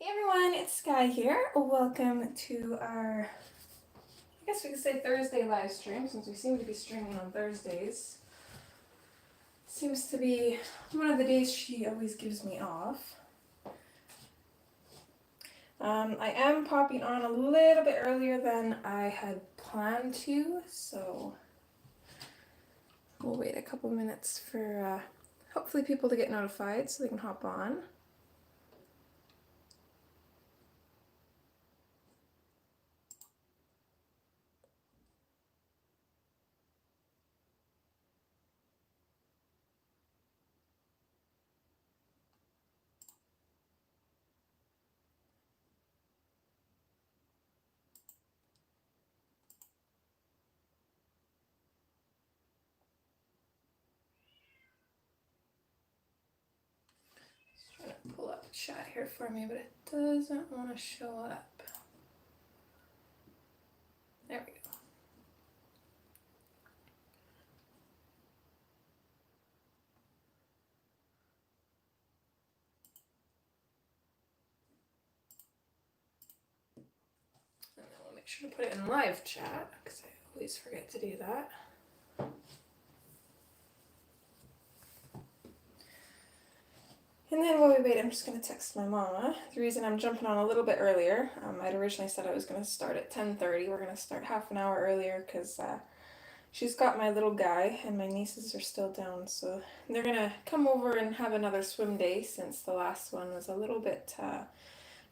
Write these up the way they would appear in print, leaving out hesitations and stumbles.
Hey everyone, it's Skyee here. Welcome to our, I guess we could say Thursday live stream, since we seem to be streaming on Thursdays. Seems to be one of the days she always gives me off. I am popping on a little bit earlier than I had planned to, so we'll wait a couple minutes for hopefully people to get notified so they can hop on. Trying to pull up the chat here for me, but it doesn't want to show up. There we go. And then we'll make sure to put it in live chat, because I always forget to do that. And then while we wait, I'm just going to text my mama. The reason I'm jumping on a little bit earlier, I'd originally said I was going to start at 10:30. We're going to start half an hour earlier because she's got my little guy and my nieces are still down. So they're going to come over and have another swim day since the last one was a little bit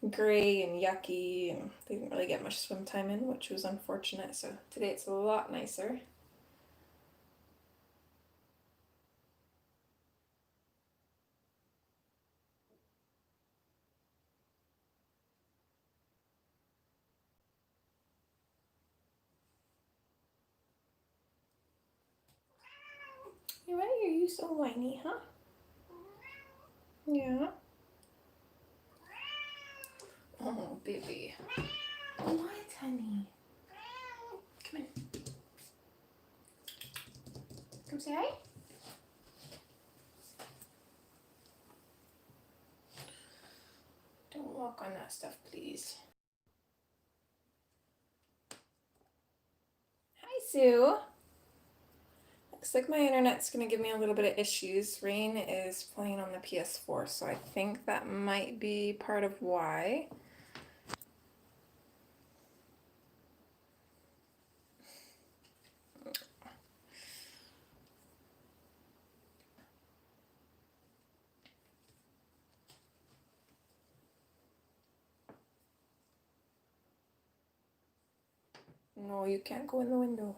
gray and yucky and they didn't really get much swim time in, which was unfortunate. So today it's a lot nicer. Why are you so whiny, huh? Yeah. Oh, baby. What, honey? Come in. Come say hi. Don't walk on that stuff, please. Hi, Sue. Looks like my internet's going to give me a little bit of issues. Rain is playing on the PS4, so I think that might be part of why. No, you can't go in the window.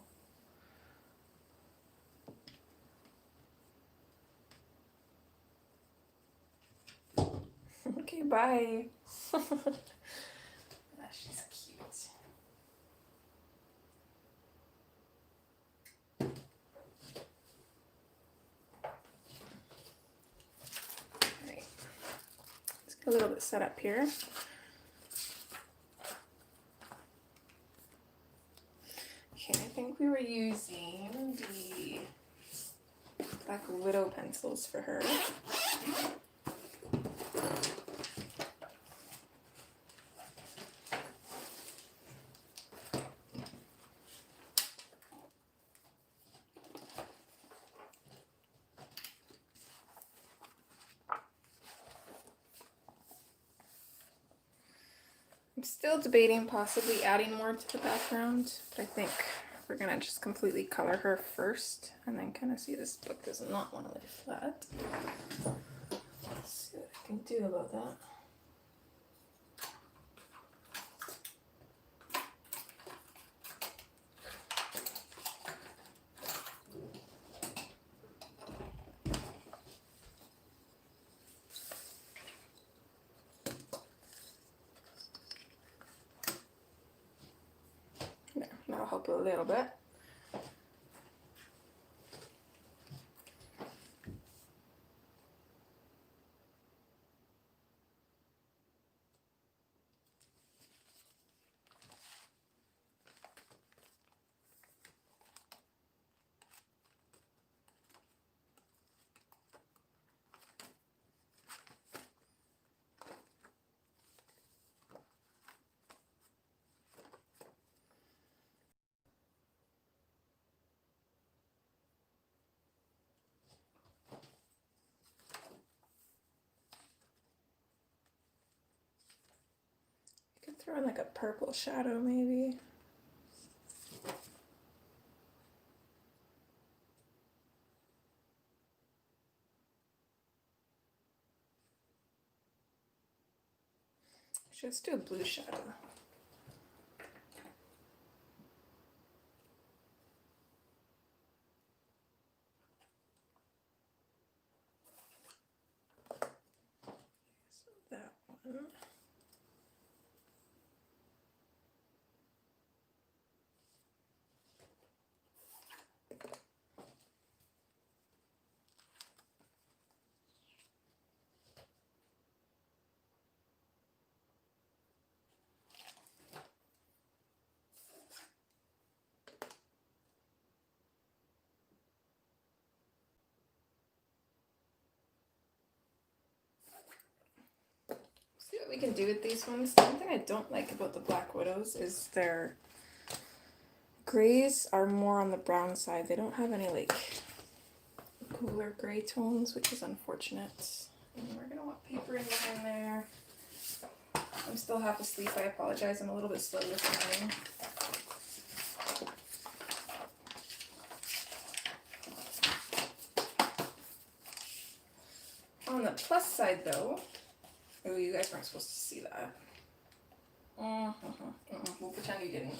Okay, bye. She's cute. Alright. Let's get a little bit set up here. Okay, I think we were using the Black Widow pencils for her. I'm still debating possibly adding more to the background, but I think we're gonna just completely color her first and then kind of see. This book does not want to lay flat. Let's see what I can do about that. There, that'll help a little bit. Throw in like a purple shadow maybe. Let's do a blue shadow. So that one. See what we can do with these ones. The one thing I don't like about the Black Widows is their grays are more on the brown side. They don't have any like cooler gray tones, which is unfortunate. And we're gonna want papering behind there. I'm still half asleep. I apologize. I'm a little bit slow this morning. On the plus side though, oh, you guys weren't supposed to see that. We'll pretend you didn't.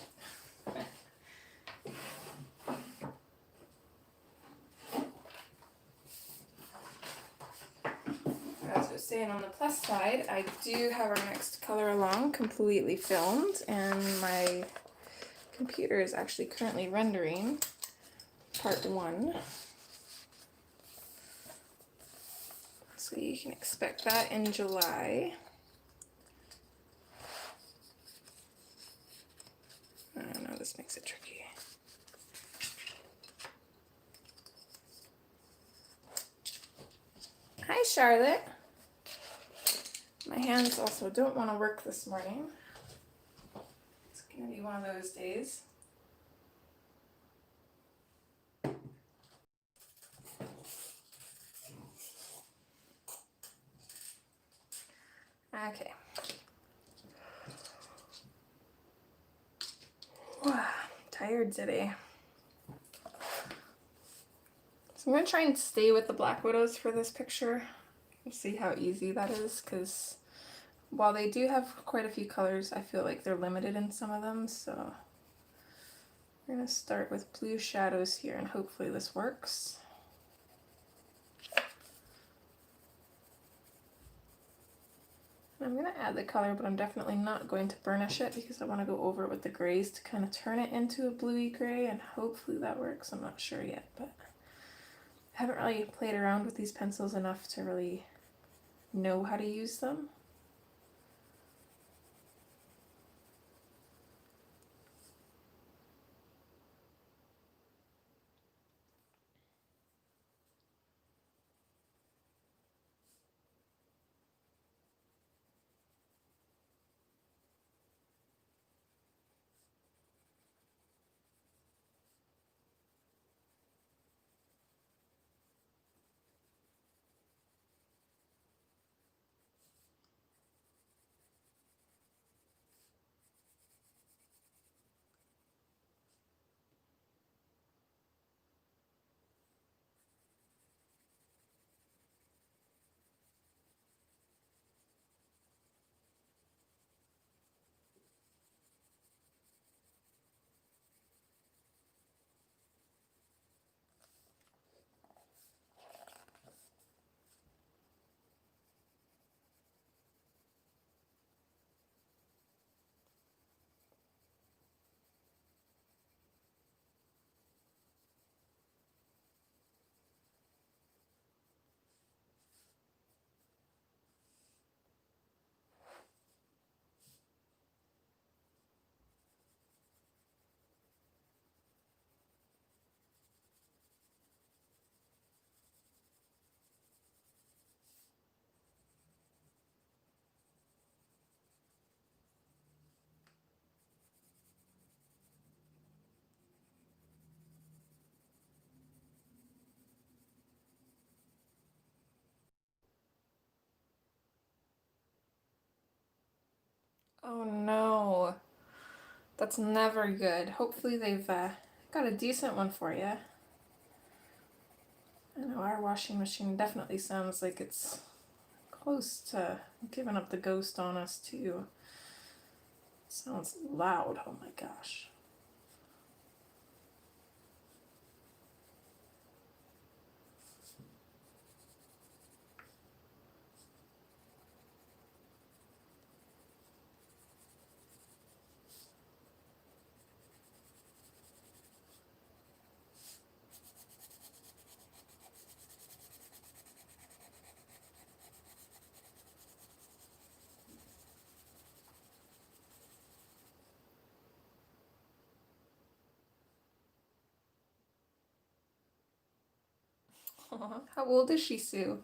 As I was saying, on the plus side, I do have our next color along completely filmed, and my computer is actually currently rendering part 1. So you can expect that in July. I don't know, this makes it tricky. Hi, Charlotte. My hands also don't want to work this morning. It's going to be one of those days. Okay. Tired today. So I'm going to try and stay with the Black Widows for this picture. We'll see how easy that is, because while they do have quite a few colors, I feel like they're limited in some of them. So we're going to start with blue shadows here, and hopefully this works. I'm going to add the color, but I'm definitely not going to burnish it because I want to go over it with the grays to kind of turn it into a bluey gray, and hopefully that works. I'm not sure yet, but I haven't really played around with these pencils enough to really know how to use them. Oh no, that's never good. Hopefully they've got a decent one for you. I know our washing machine definitely sounds like it's close to giving up the ghost on us too. It sounds loud, oh my gosh. Aw, how old is she, Sue?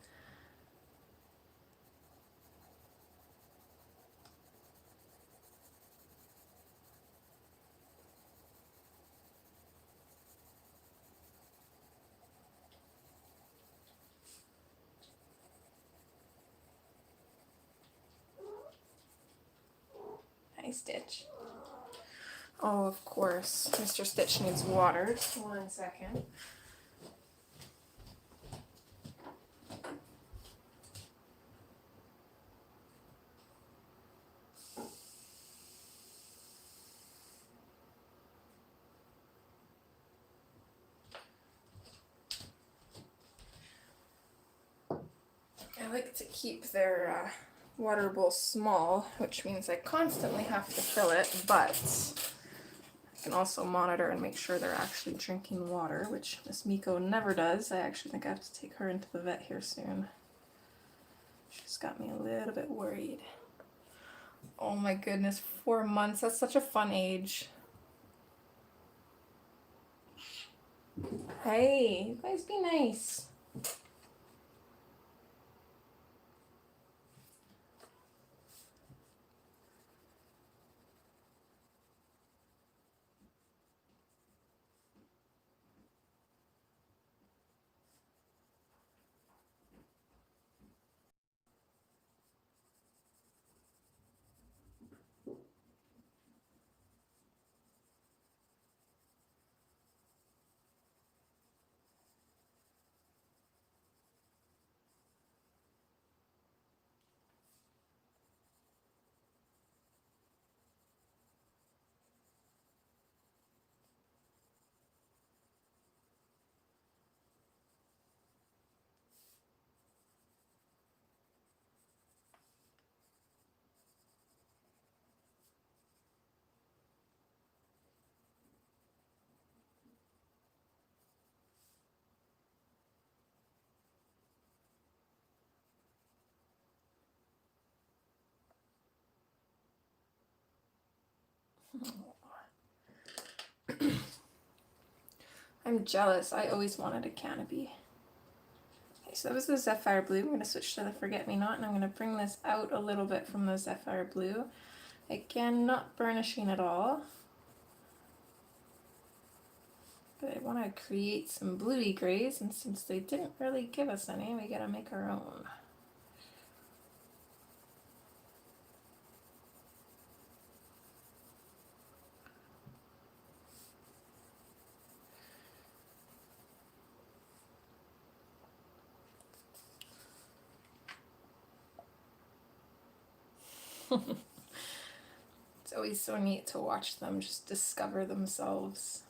Hi, Stitch. Oh, of course. Mr. Stitch needs watered. 1 second. I like to keep their water bowl small, which means I constantly have to fill it, but I can also monitor and make sure they're actually drinking water, which Miss Miko never does. I actually think I have to take her into the vet here soon. She's got me a little bit worried. Oh my goodness, 4 months. That's such a fun age. Hey, you guys be nice. I'm jealous. I always wanted a canopy. Okay, so that was the Sapphire Blue. I'm going to switch to the Forget Me Not, and I'm going to bring this out a little bit from the Sapphire Blue. Again, not burnishing at all. But I want to create some bluey grays, and since they didn't really give us any, we gotta make our own. It's always so neat to watch them just discover themselves.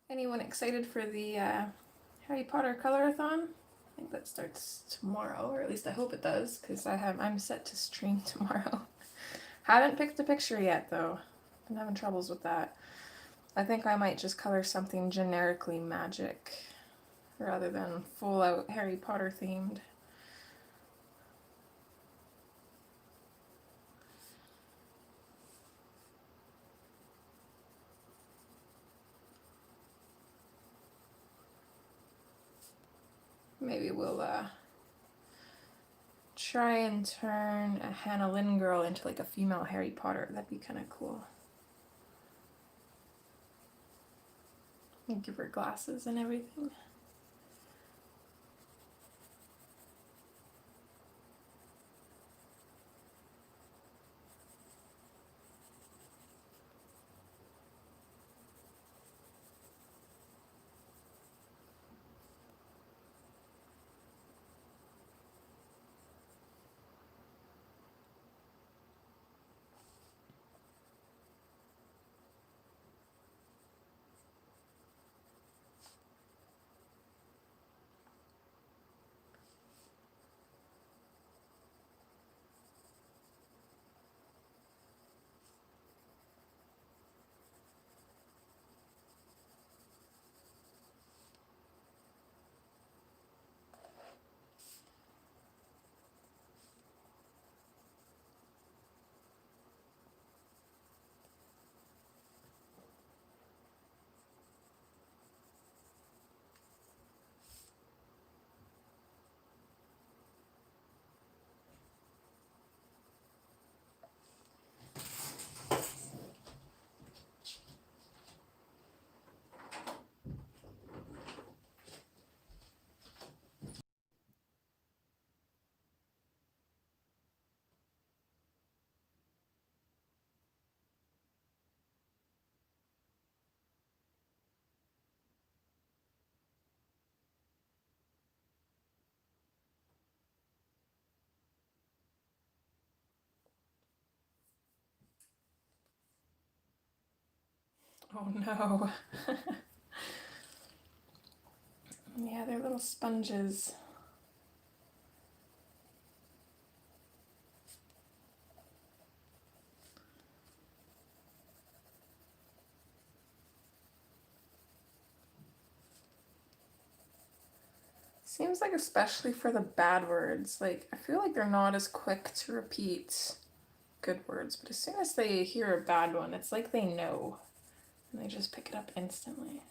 Anyone excited for the Harry Potter Colorathon? I think that starts tomorrow, or at least I hope it does, because I'm set to stream tomorrow. Haven't picked a picture yet, though. I'm having troubles with that. I think I might just color something generically magic rather than full out Harry Potter themed. Maybe we'll try and turn a Hannah Lynn girl into like a female Harry Potter. That'd be kind of cool. And give her glasses and everything. Oh no. Yeah, they're little sponges. Seems like especially for the bad words, like I feel like they're not as quick to repeat good words, but as soon as they hear a bad one, it's like they know and they just pick it up instantly.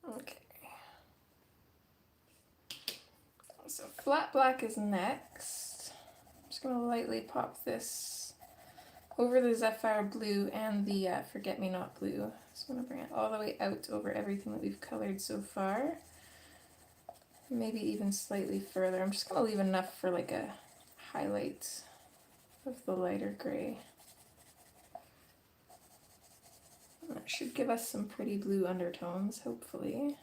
Okay. So flat black is next. I'm just going to lightly pop this over the Zephyr blue and the Forget Me Not blue. So I'm going to bring it all the way out over everything that we've colored so far. Maybe even slightly further. I'm just going to leave enough for like a highlight of the lighter gray. And that should give us some pretty blue undertones, hopefully.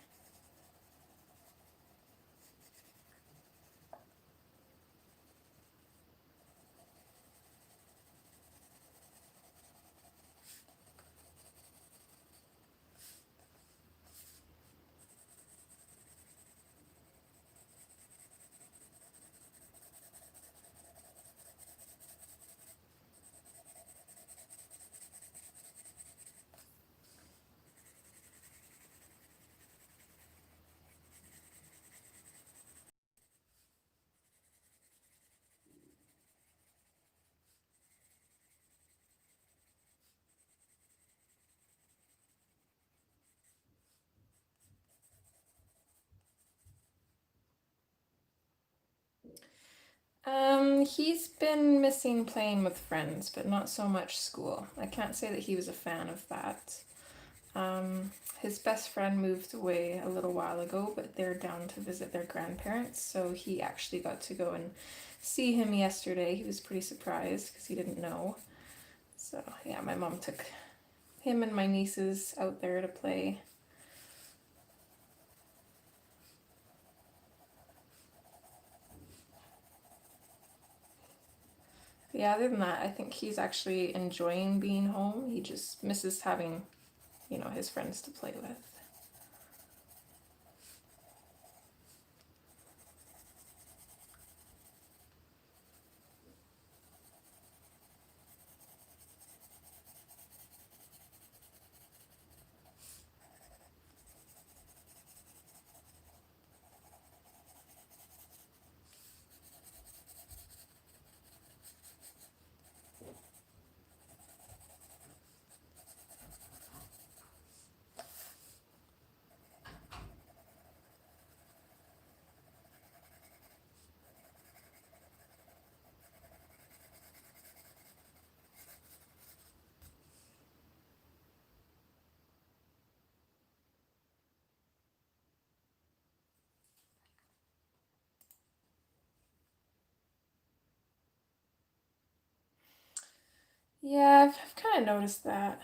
He's been missing playing with friends, but not so much school. I can't say that he was a fan of that. His best friend moved away a little while ago, but they're down to visit their grandparents, so he actually got to go and see him yesterday. He was pretty surprised because he didn't know. So yeah, my mom took him and my nieces out there to play. Yeah, other than that, I think he's actually enjoying being home. He just misses having, his friends to play with. Yeah, I've kind of noticed that.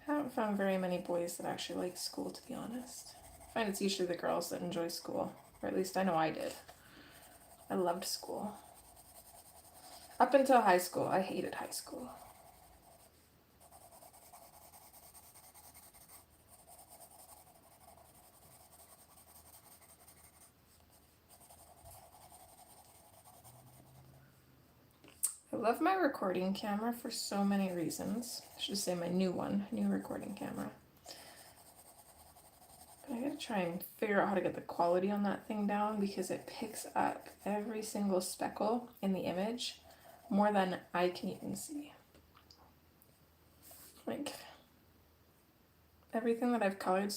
I haven't found very many boys that actually like school, to be honest. I find it's usually the girls that enjoy school, or at least I know I did. I loved school. Up until high school, I hated high school. I love my recording camera for so many reasons. I should say my new recording camera. But I gotta try and figure out how to get the quality on that thing down because it picks up every single speckle in the image more than I can even see. Like, everything that I've colored.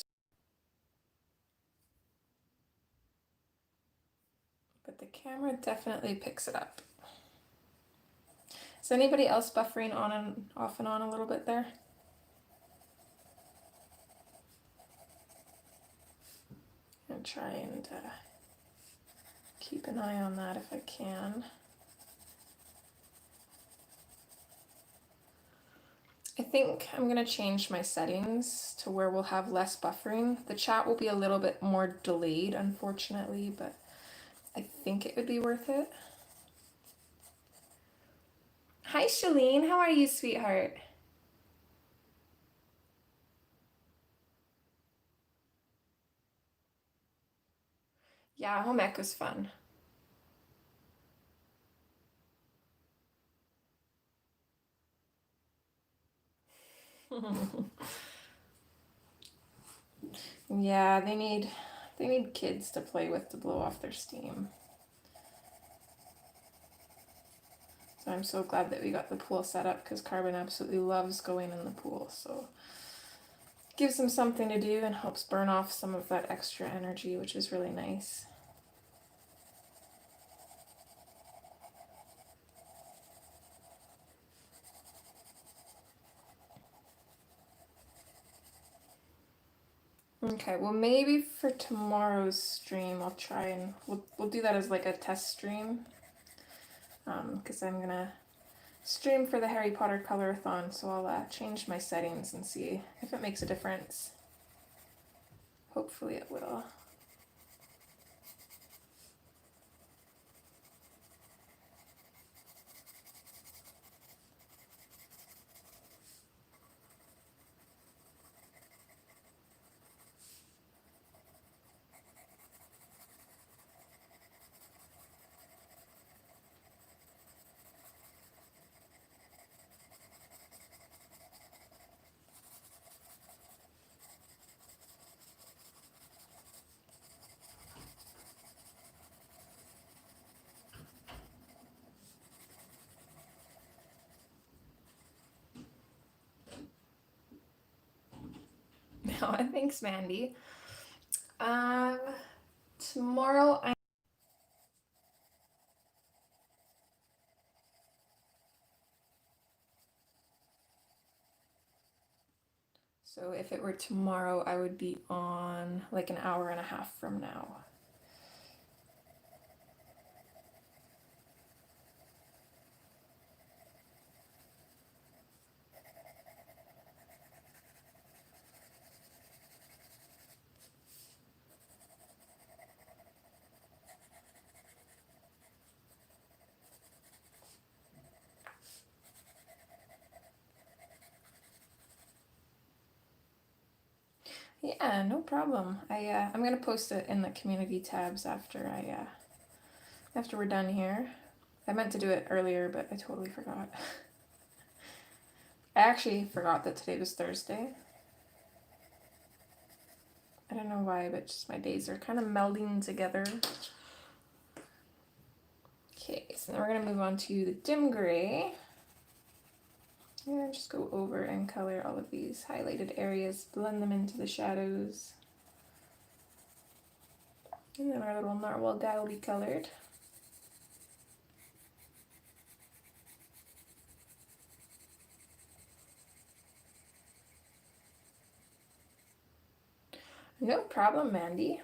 But the camera definitely picks it up. Is anybody else buffering on and off and on a little bit there? And try and keep an eye on that if I can. I think I'm going to change my settings to where we'll have less buffering. The chat will be a little bit more delayed, unfortunately, but I think it would be worth it. Hi, Shalene. How are you, sweetheart? Yeah, home ec was fun. Yeah, they need kids to play with to blow off their steam. So I'm so glad that we got the pool set up because Carbon absolutely loves going in the pool. So it gives him something to do and helps burn off some of that extra energy, which is really nice. Okay, well maybe for tomorrow's stream I'll try and we'll do that as like a test stream. Because I'm gonna stream for the Harry Potter Colorathon, so I'll change my settings and see if it makes a difference. Hopefully it will. No, thanks, Mandy. Tomorrow So if it were tomorrow, I would be on like an hour and a half from now. Yeah, no problem. I'm gonna post it in the community tabs after we're done here. I meant to do it earlier, but I totally forgot. I actually forgot that today was Thursday. I don't know why, but just my days are kind of melding together. Okay, so now we're gonna move on to the dim gray. Yeah, just go over and color all of these highlighted areas, blend them into the shadows. And then our little narwhal guy will be colored. No problem, Mandy.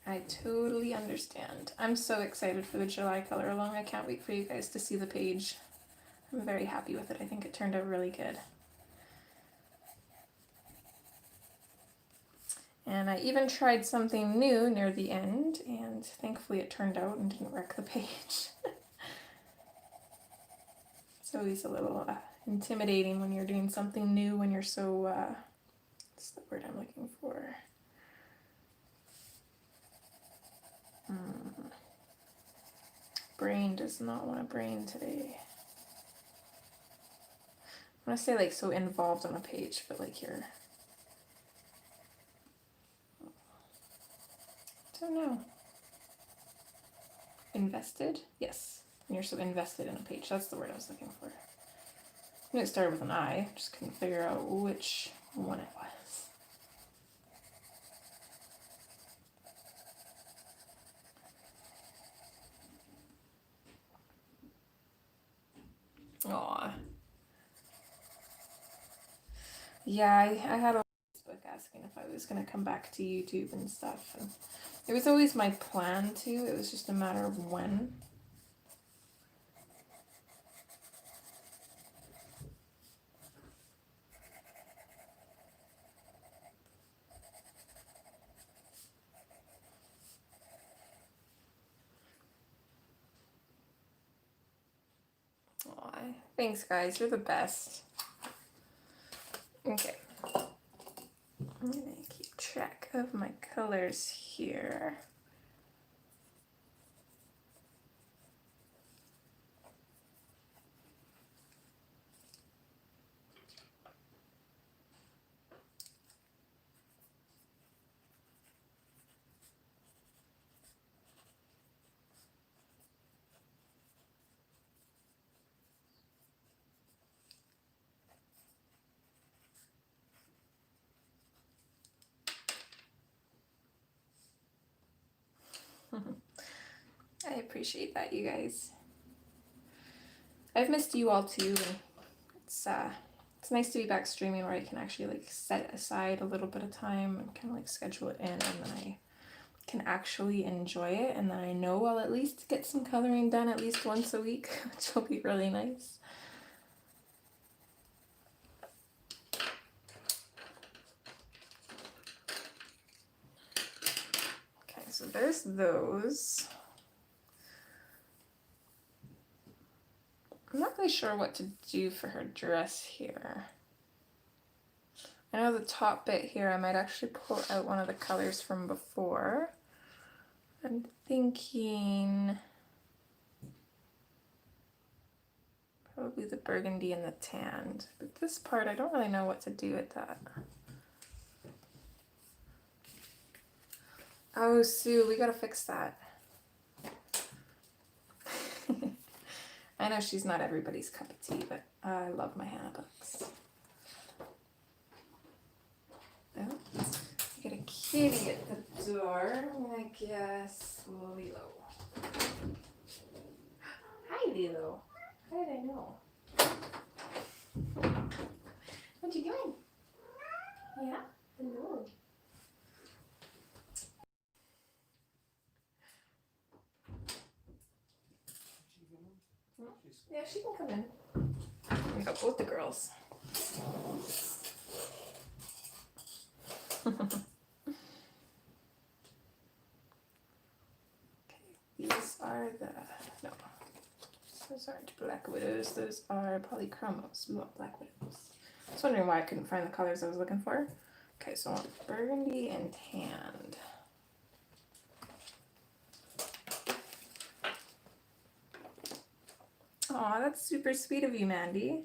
I totally understand. I'm so excited for the July color along. I can't wait for you guys to see the page. I'm very happy with it. I think it turned out really good. And I even tried something new near the end, and thankfully it turned out and didn't wreck the page. It's always a little intimidating when you're doing something new, when you're so, what's the word I'm looking for? Brain does not want to brain today. I want to say like so involved on a page, but like you're, I don't know. Invested? Yes. When you're so invested in a page. That's the word I was looking for. I knew it started with an I, just couldn't figure out which one it was. Aw. Yeah, I had a Facebook asking if I was going to come back to YouTube and stuff. And it was always my plan to. It was just a matter of when. Aw, thanks guys, you're the best. Okay. I'm going to keep track of my colors here. I appreciate that, you guys. I've missed you all too. And it's nice to be back streaming where I can actually like set aside a little bit of time and kind of like schedule it in, and then I can actually enjoy it, and then I know I'll at least get some coloring done at least once a week, which will be really nice. Okay, so there's those. I'm not really sure what to do for her dress here. I know the top bit here, I might actually pull out one of the colors from before. I'm thinking probably the burgundy and the tanned. But this part, I don't really know what to do with that. Oh, Sue, we gotta fix that. I know she's not everybody's cup of tea, but I love my Hannah books. Oh, we got a kitty at the door. I guess Lilo. Hi, Lilo. How did I know? Yeah, she can come in. We got both the girls. Okay, these are the, no, those aren't black widows, those are polychromos. We want black widows. I was wondering why I couldn't find the colors I was looking for. Okay, so I want burgundy and tanned. Aw, that's super sweet of you, Mandy.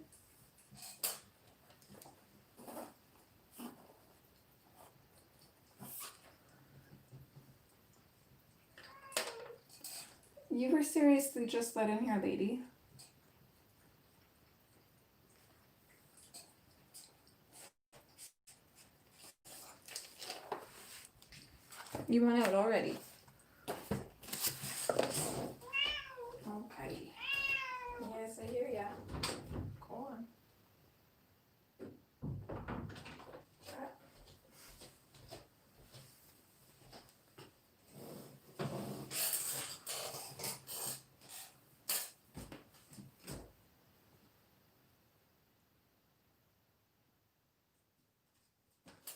You were seriously just let in here, lady. You went out already. Okay. Yes, I hear ya. Go on.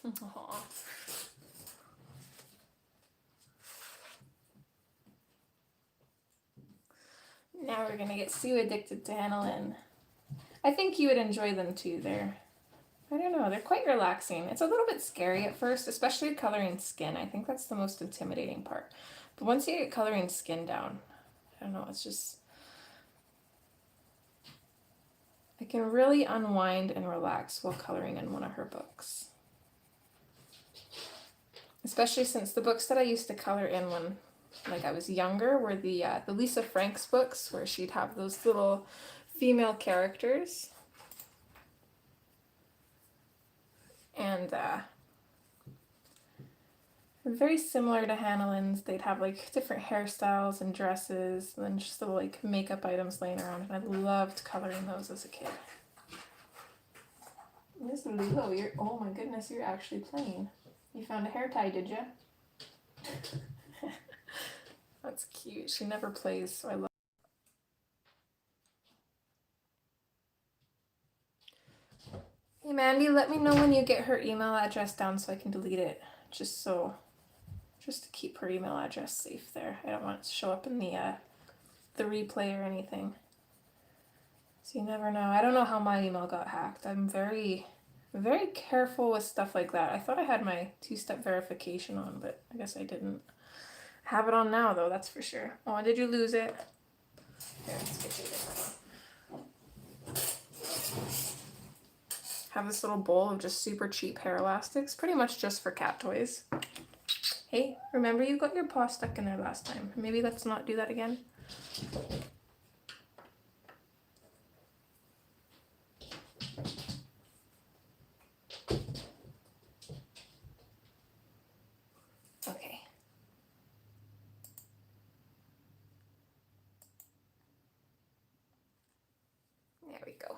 Aww. Now we're gonna get Sue addicted to Annalyn. I think you would enjoy them too. I don't know, they're quite relaxing. It's a little bit scary at first, especially coloring skin. I think that's the most intimidating part. But once you get coloring skin down, I don't know, it's just, I can really unwind and relax while coloring in one of her books. Especially since the books that I used to color in when I was younger were the Lisa Franks books, where she'd have those little female characters. And very similar to Hannah-Lynn's. They'd have different hairstyles and dresses, and then just little makeup items laying around. And I loved coloring those as a kid. Miss Lilo, oh my goodness, you're actually playing. You found a hair tie, did you? That's cute. She never plays, so I love. Hey Mandy, let me know when you get her email address down so I can delete it. Just to keep her email address safe there. I don't want it to show up in the replay or anything. So you never know. I don't know how my email got hacked. I'm very, very careful with stuff like that. I thought I had my two-step verification on, but I guess I didn't. Have it on now though, that's for sure. Oh, did you lose it? Here, let's get you this. Have this little bowl of just super cheap hair elastics, pretty much just for cat toys. Hey, remember you got your paw stuck in there last time. Maybe let's not do that again. Okay. There we go.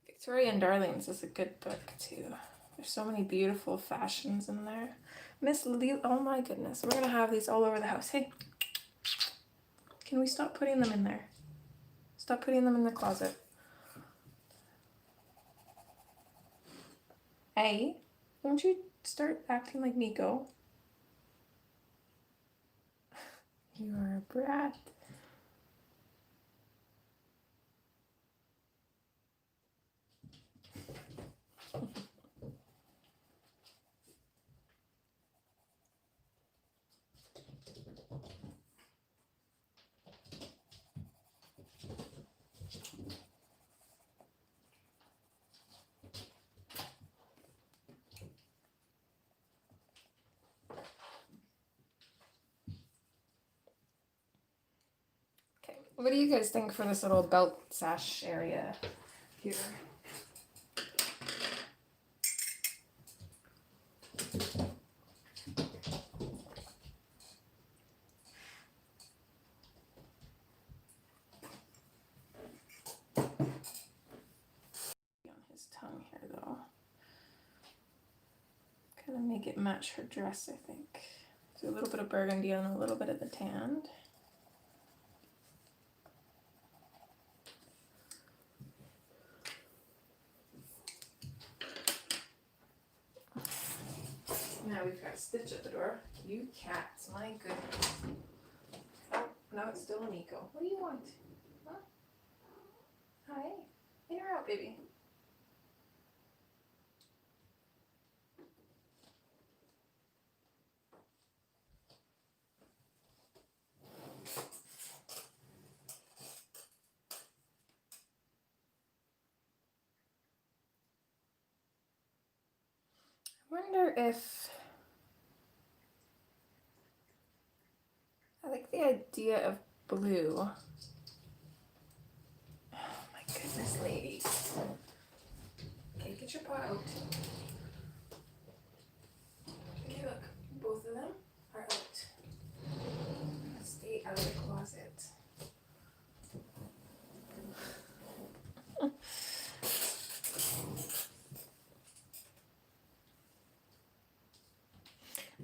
Victorian Darlings is a good book too. There's so many beautiful fashions in there. Miss Lee, oh my goodness, we're gonna have these all over the house. Hey, can we stop putting them in there? Stop putting them in the closet. Hey, won't you start acting like Nico? You are a brat. What do you guys think for this little belt sash area here? make it match her dress, I think. So a little bit of burgundy and a little bit of the tanned. Now we've got Stitch at the door. You cats, my goodness. Oh, now it's still Nico. What do you want? Huh? Hi. In or out, baby? I wonder if I like the idea of blue. Oh my goodness, ladies. Okay, get your paw out. Okay, look, both of them are out. Stay out of the closet.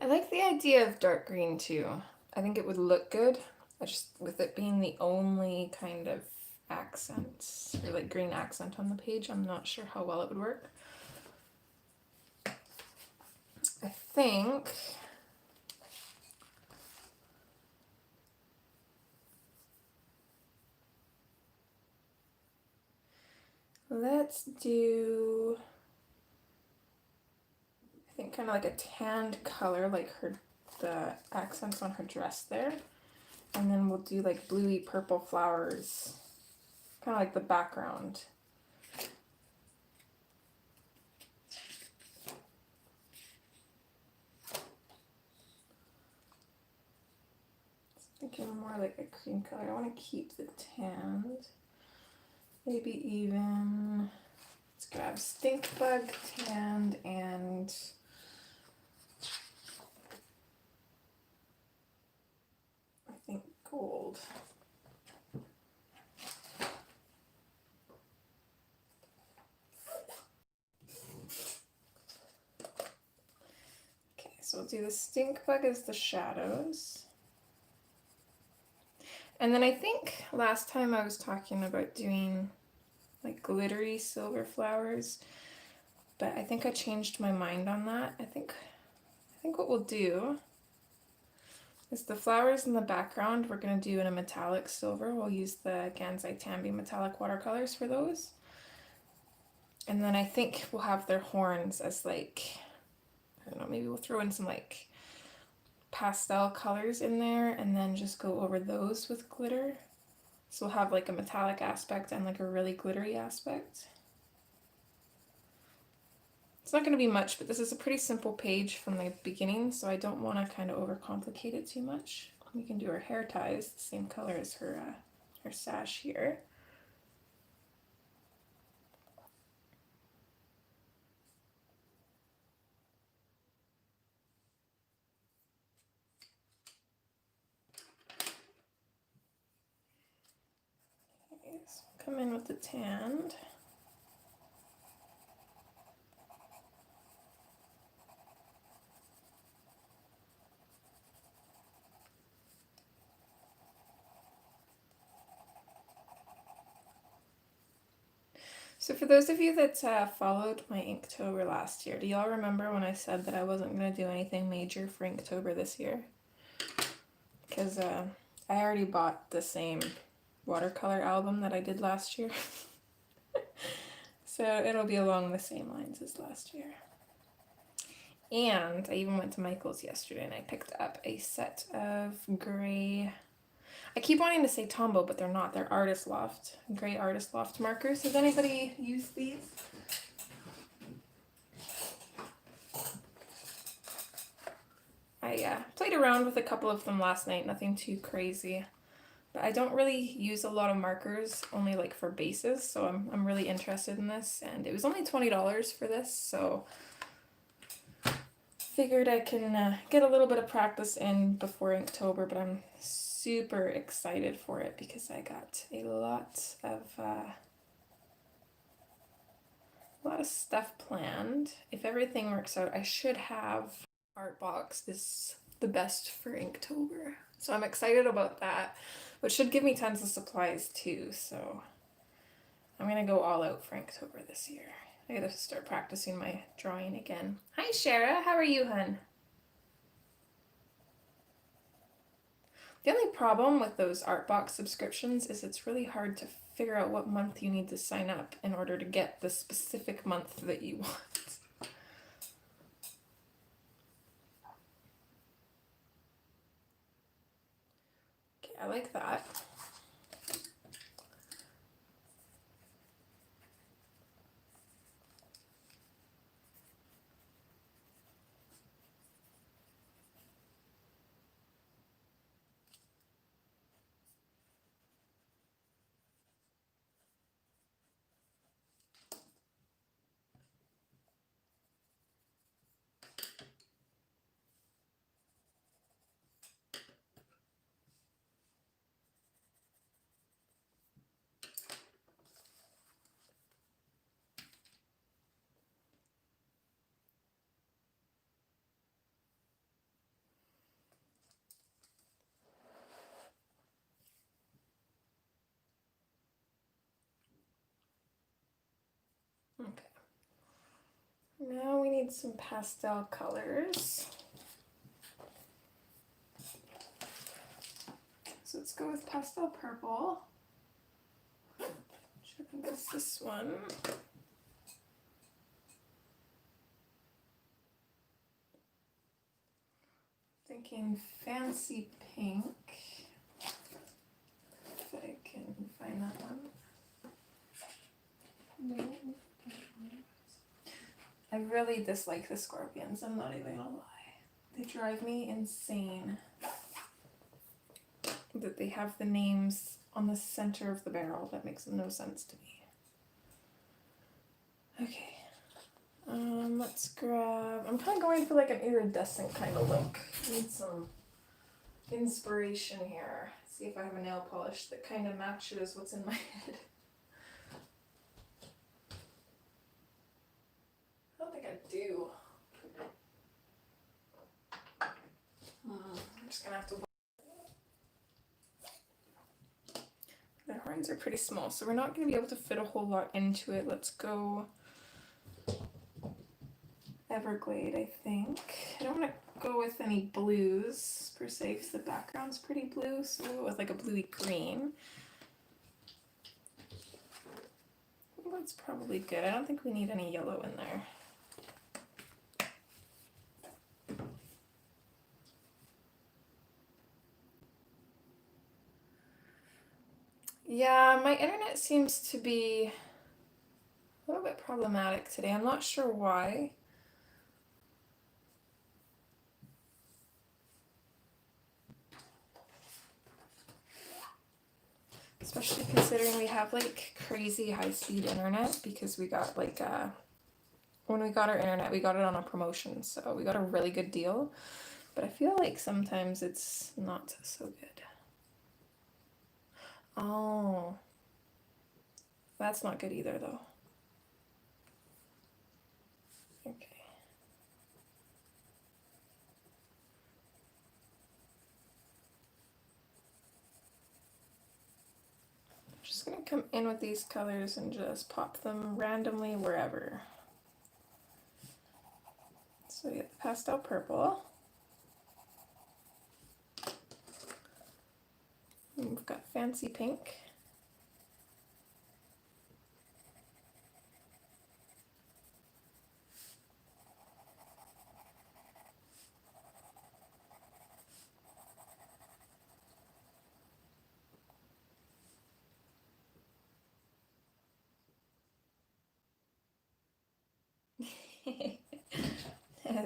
I like the idea of dark green too. I think it would look good. I just, with it being the only kind of accent, or like green accent on the page, I'm not sure how well it would work. I think let's do, I think kind of like a tanned color, like the accents on her dress there. And then we'll do like bluey purple flowers, kind of like the background. Thinking more like a cream color. I want to keep the tanned. Maybe even, let's grab Stink Bug, tanned, and I think gold. Okay, so we'll do the Stink Bug as the shadows. And then I think last time I was talking about doing like glittery silver flowers, but I think I changed my mind on that. I think what we'll do is the flowers in the background we're going to do in a metallic silver. We'll use the Gansai Tambi metallic watercolors for those. And then I think we'll have their horns as like, I don't know, maybe we'll throw in some like pastel colors in there and then just go over those with glitter. So we'll have like a metallic aspect and like a really glittery aspect. It's not going to be much, but this is a pretty simple page from the beginning, so I don't want to kind of overcomplicate it too much. We can do her hair ties the same color as her sash here. Okay, so come in with the tanned. So for those of you that followed my Inktober last year, do y'all remember when I said that I wasn't going to do anything major for Inktober this year? Because I already bought the same watercolor album that I did last year. So it'll be along the same lines as last year. And I even went to Michael's yesterday and I picked up a set of gray, I keep wanting to say Tombow, but they're not. They're Artist Loft, gray Artist Loft markers. Has anybody used these? I played around with a couple of them last night, nothing too crazy. But I don't really use a lot of markers, only like for bases, so I'm really interested in this. And it was only $20 for this, so figured I can get a little bit of practice in before Inktober, but I'm super excited for it because I got a lot of a lot of stuff planned. If everything works out, I should have art box is the best for Inktober. So I'm excited about that, which should give me tons of supplies too. So I'm gonna go all out for Inktober this year. I gotta start practicing my drawing again. Hi Shara, how are you, hun? The only problem with those art box subscriptions is it's really hard to figure out what month you need to sign up in order to get the specific month that you want. Okay, I like that. Okay. Now we need some pastel colors. So let's go with pastel purple. I think it's this one. Thinking fancy pink. If I can find that one. No. I really dislike the scorpions, I'm not even gonna lie. They drive me insane that they have the names on the center of the barrel. That makes no sense to me. Okay. Let's grab, I'm kind of going for like an iridescent kind of look. Need some inspiration here. See if I have a nail polish that kind of matches what's in my head. I don't think I do. I'm just gonna have to. The horns are pretty small, so we're not gonna be able to fit a whole lot into it. Let's go Everglade, I think. I don't want to go with any blues per se because the background's pretty blue, so we'll go with like a bluey green. That's probably good. I don't think we need any yellow in there. Yeah, my internet seems to be a little bit problematic today. I'm not sure why. Especially considering we have like crazy high-speed internet because we got like when we got our internet, we got it on a promotion, so we got a really good deal. But I feel like sometimes it's not so good. Oh, that's not good either though. Okay. I'm just gonna come in with these colors and just pop them randomly wherever. So we get the pastel purple. And we've got fancy pink.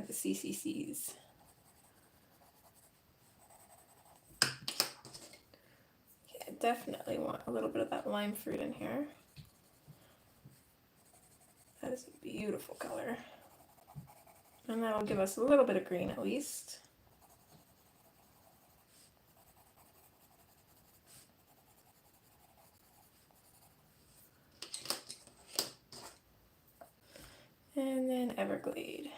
The CCCs. Okay, I definitely want a little bit of that lime fruit in here. That is a beautiful color. And that'll give us a little bit of green at least. Everglade.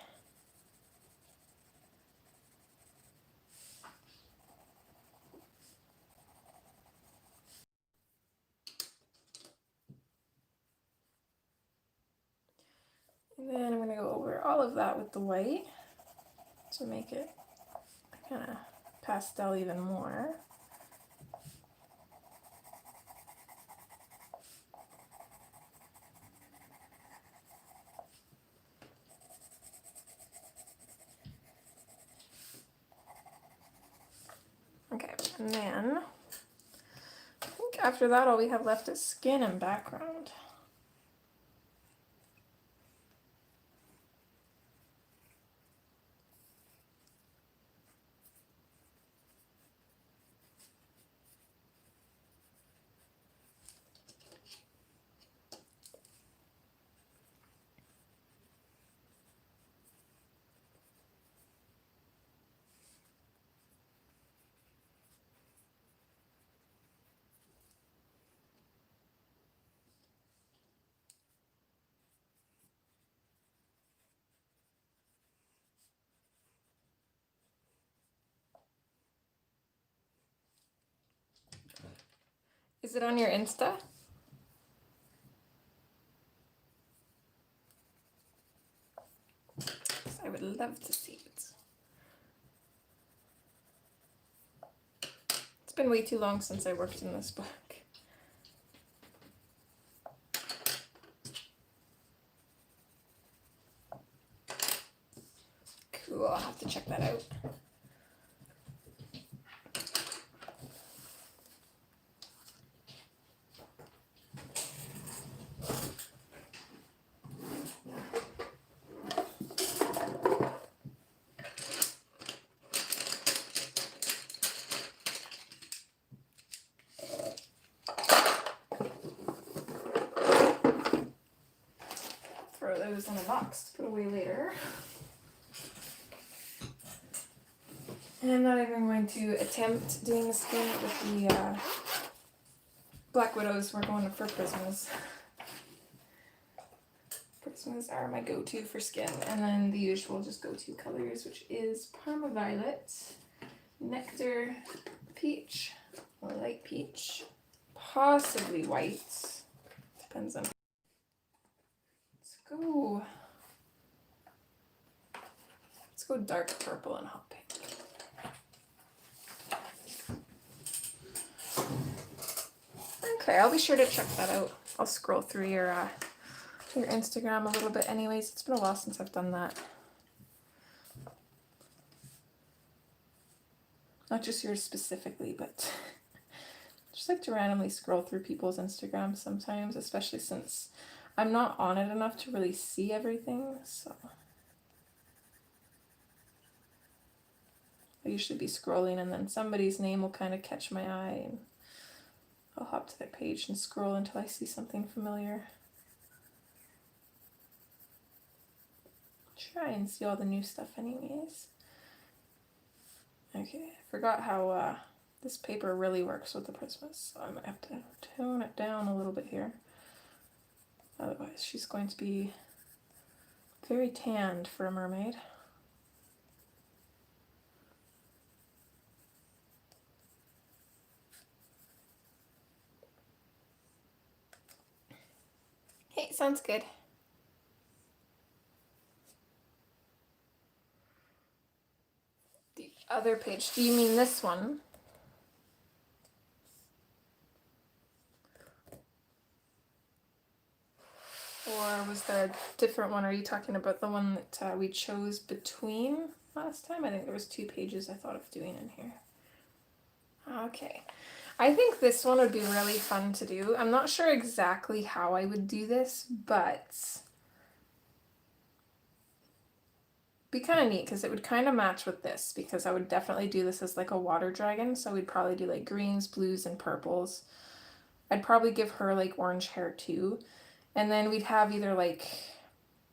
And then I'm going to go over all of that with the white to make it kind of pastel even more. Okay, and then I think after that all we have left is skin and background. Is it on your Insta? I would love to see it. It's been way too long since I worked in this book. Cool, I'll have to check that out. Throw those in a box to put away later. And I'm not even going to attempt doing the skin with the Black Widows. We're going for Prismas. Prismas are my go-to for skin. And then the usual just go-to colors, which is Parma Violet, Nectar Peach, or Light Peach, possibly white. Depends on. Let's go dark purple and hot pink. Okay, I'll be sure to check that out. I'll scroll through your Instagram a little bit anyways. It's been a while since I've done that. Not just yours specifically, but just like to randomly scroll through people's Instagram sometimes, especially since I'm not on it enough to really see everything, so I usually be scrolling and then somebody's name will kind of catch my eye and I'll hop to their page and scroll until I see something familiar. Try and see all the new stuff anyways. Okay, I forgot how this paper really works with the Prismas, so I might have to tone it down a little bit here. Otherwise she's going to be very tanned for a mermaid. Hey, sounds good. The other page, do you mean this one? Or was there a different one? Are you talking about the one that we chose between last time? I think there was 2 pages I thought of doing in here. Okay. I think this one would be really fun to do. I'm not sure exactly how I would do this, but be kind of neat because it would kind of match with this, because I would definitely do this as like a water dragon. So we'd probably do like greens, blues, and purples. I'd probably give her like orange hair too. And then we'd have either like,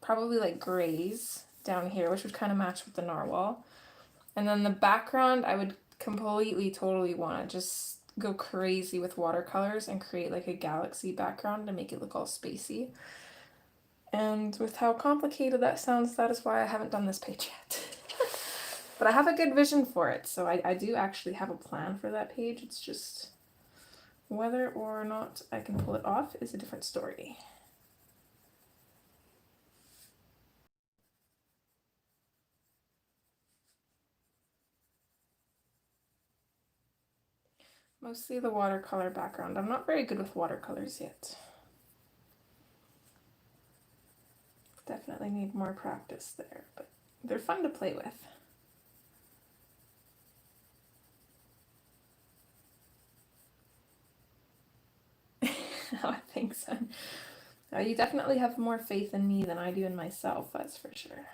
probably like grays down here, which would kind of match with the narwhal. And then the background, I would completely, totally want to just go crazy with watercolors and create like a galaxy background to make it look all spacey. And with how complicated that sounds, that is why I haven't done this page yet. But I have a good vision for it, so I do actually have a plan for that page. It's just whether or not I can pull it off is a different story. Mostly the watercolor background. I'm not very good with watercolors yet. Definitely need more practice there, but they're fun to play with. Oh, thanks, son. You definitely have more faith in me than I do in myself, that's for sure.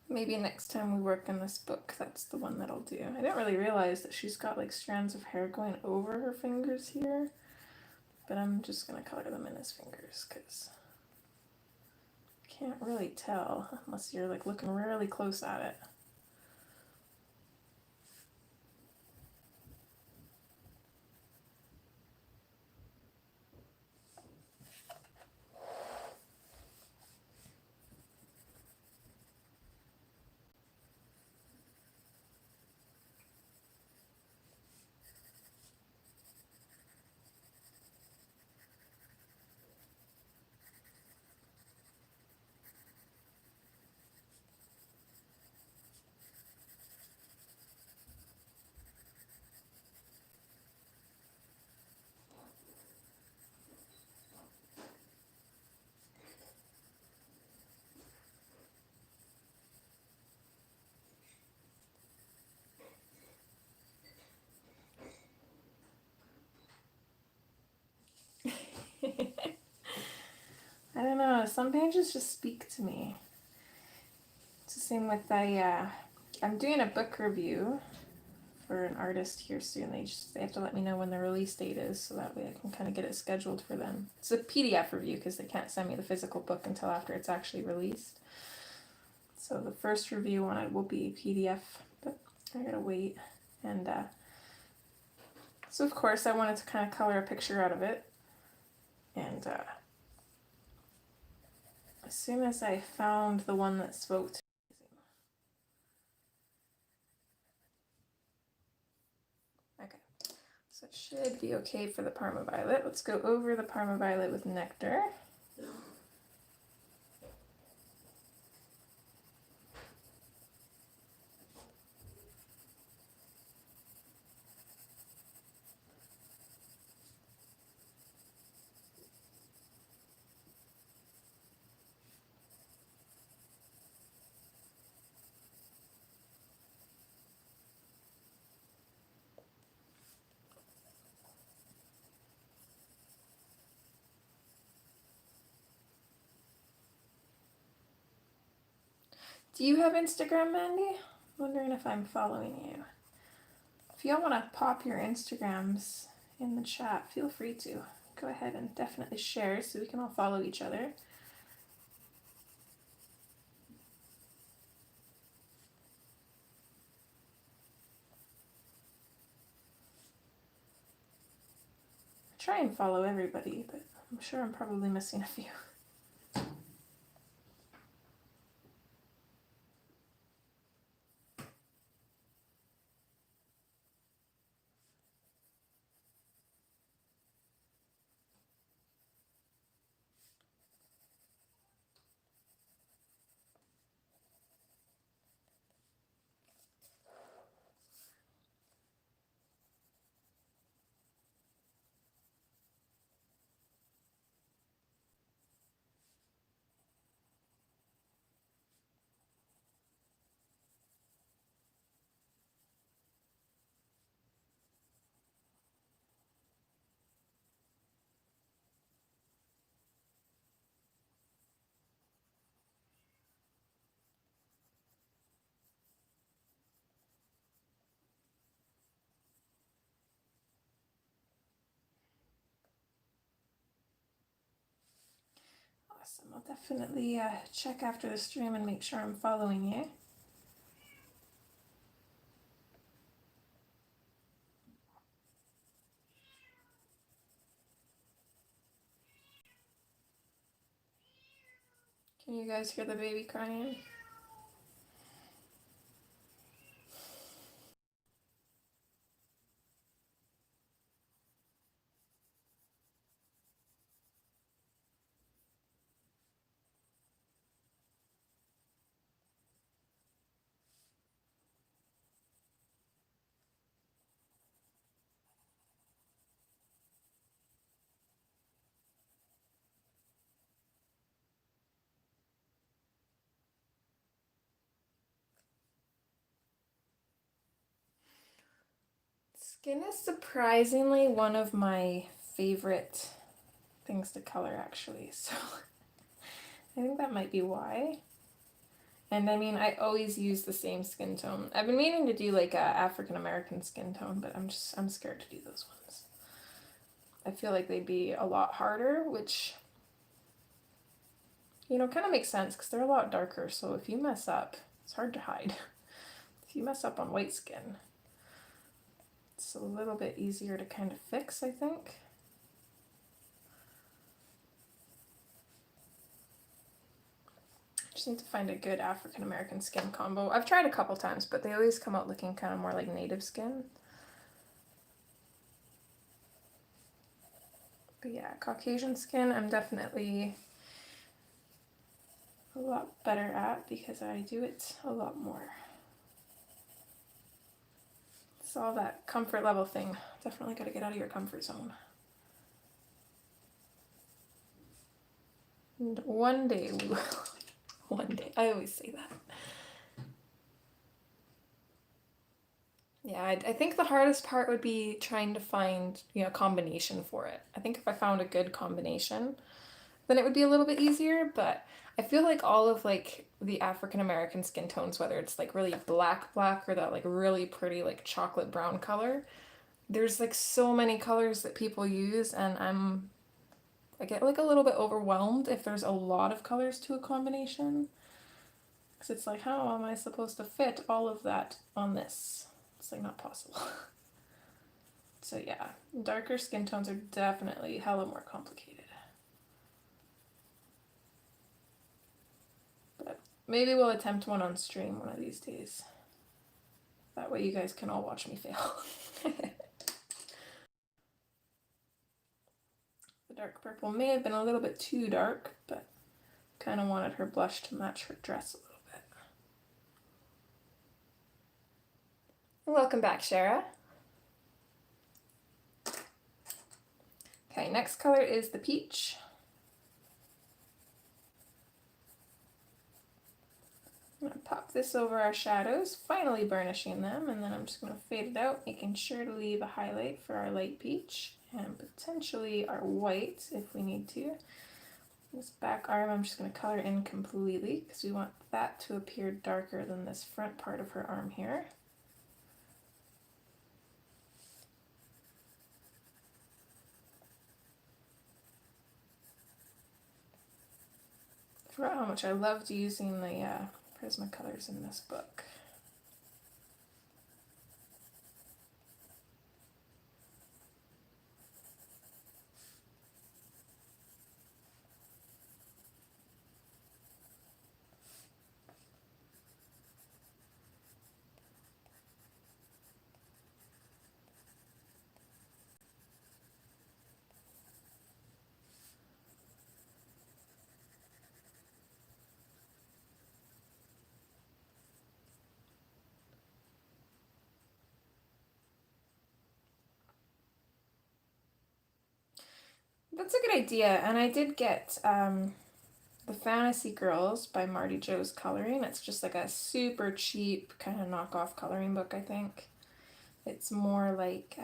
Maybe next time we work on this book, that's the one that I'll do. I didn't really realize that she's got like strands of hair going over her fingers here, but I'm just gonna color them in as fingers because I can't really tell unless you're like looking really close at it. I don't know, some pages just speak to me. It's the same with I'm doing a book review for an artist here soon. They have to let me know when the release date is so that way I can kind of get it scheduled for them. It's a PDF review because they can't send me the physical book until after it's actually released. So the first review on it will be PDF, but I gotta wait. And so of course I wanted to kind of color a picture out of it. And as soon as I found the one that spoke to me. Okay, so it should be okay for the Parma Violet. Let's go over the Parma Violet with Nectar. Do you have Instagram, Mandy? Wondering if I'm following you. If y'all want to pop your Instagrams in the chat, feel free to. Go ahead and definitely share so we can all follow each other. I try and follow everybody, but I'm sure I'm probably missing a few. I'll definitely check after the stream and make sure I'm following you. Can you guys hear the baby crying? Skin is surprisingly one of my favorite things to color, actually, so I think that might be why. And I mean, I always use the same skin tone. I've been meaning to do like a African American skin tone, but I'm scared to do those ones. I feel like they'd be a lot harder, which, you know, kind of makes sense because they're a lot darker. So if you mess up, it's hard to hide. If you mess up on white skin, it's a little bit easier to kind of fix, I think. Just need to find a good African American skin combo. I've tried a couple times, but they always come out looking kind of more like native skin. But yeah, Caucasian skin I'm definitely a lot better at because I do it a lot more. It's all that comfort level thing. Definitely got to get out of your comfort zone. And one day we will. One day. I always say that. Yeah, I think the hardest part would be trying to find, you know, a combination for it. I think if I found a good combination, then it would be a little bit easier, but I feel like all of like the African American skin tones, whether it's like really black or that like really pretty like chocolate brown color, there's like so many colors that people use, and I get like a little bit overwhelmed if there's a lot of colors to a combination. Because it's like, how am I supposed to fit all of that on this? It's like not possible. So yeah, darker skin tones are definitely hella more complicated. But maybe we'll attempt one on stream one of these days. That way you guys can all watch me fail. The dark purple may have been a little bit too dark, but kind of wanted her blush to match her dress a little bit. Welcome back, Shara. Okay, next color is the peach. I'm going to pop this over our shadows, finally burnishing them, and then I'm just going to fade it out, making sure to leave a highlight for our light peach and potentially our white if we need to. This back arm I'm just going to color in completely because we want that to appear darker than this front part of her arm here. I forgot how much I loved using the Prismacolors in this book. That's a good idea, and I did get The Fantasy Girls by Marty Jo's Coloring. It's just like a super cheap kind of knockoff coloring book, I think. It's more like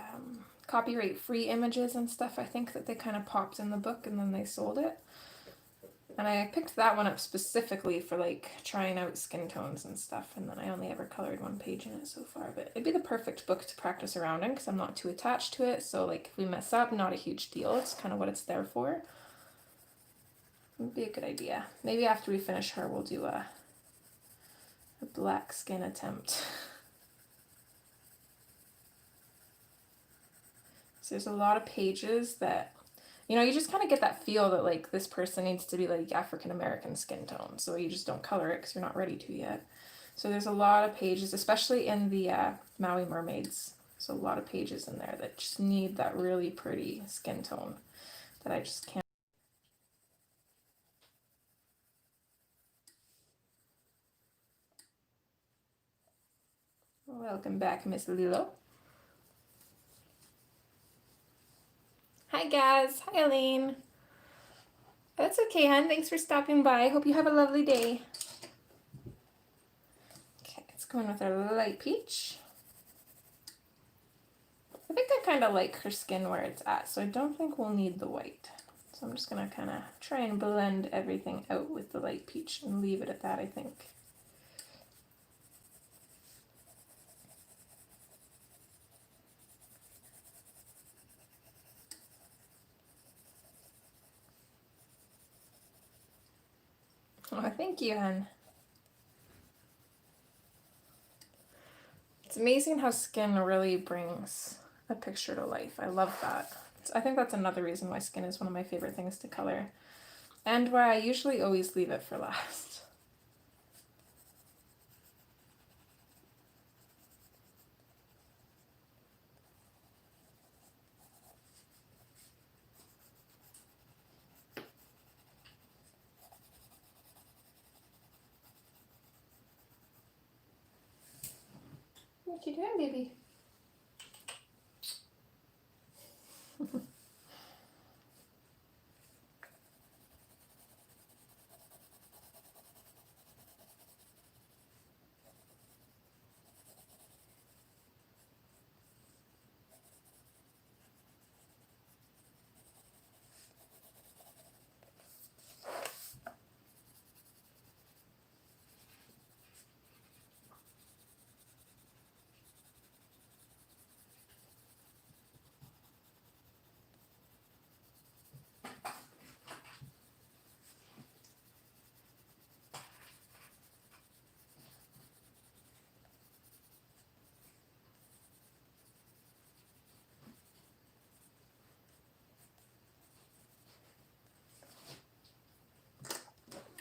copyright free images and stuff, I think, that they kind of popped in the book and then they sold it. And I picked that one up specifically for like trying out skin tones and stuff, and then I only ever colored one page in it so far, but it'd be the perfect book to practice around in because I'm not too attached to it, so like if we mess up, not a huge deal. It's kind of what it's there for. Would be a good idea. Maybe after we finish her, we'll do a black skin attempt. So there's a lot of pages that, you know, you just kind of get that feel that like this person needs to be like African American skin tone. So you just don't color it because you're not ready to yet. So there's a lot of pages, especially in the Maui Mermaids. There's a lot of pages in there that just need that really pretty skin tone that I just can't. Welcome back, Miss Lilo. Hi, guys. Hi, Elaine. That's okay, hon. Thanks for stopping by. Hope you have a lovely day. Okay, let's go in with our light peach. I think I kind of like her skin where it's at, so I don't think we'll need the white. So I'm just going to kind of try and blend everything out with the light peach and leave it at that, I think. Oh, thank you, hon. It's amazing how skin really brings a picture to life. I love that. I think that's another reason why skin is one of my favorite things to color, and why I usually always leave it for last. What you doing, baby?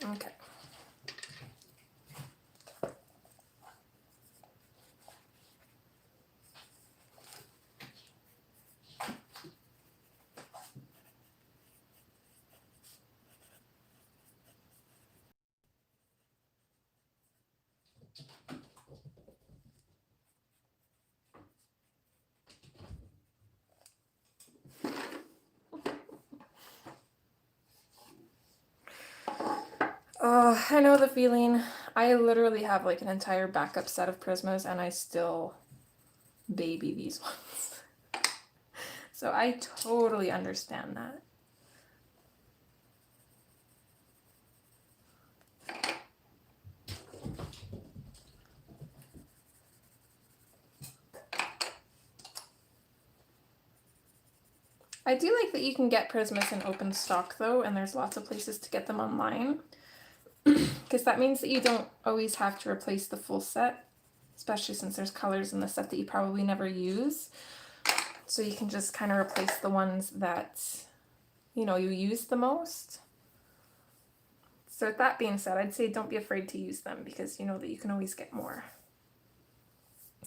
Okay. Oh, I know the feeling. I literally have like an entire backup set of Prismas and I still baby these ones. So I totally understand that. I do like that you can get Prismas in open stock though, and there's lots of places to get them online. Because that means that you don't always have to replace the full set, especially since there's colors in the set that you probably never use. So you can just kind of replace the ones that, you know, you use the most. So with that being said, I'd say don't be afraid to use them because you know that you can always get more.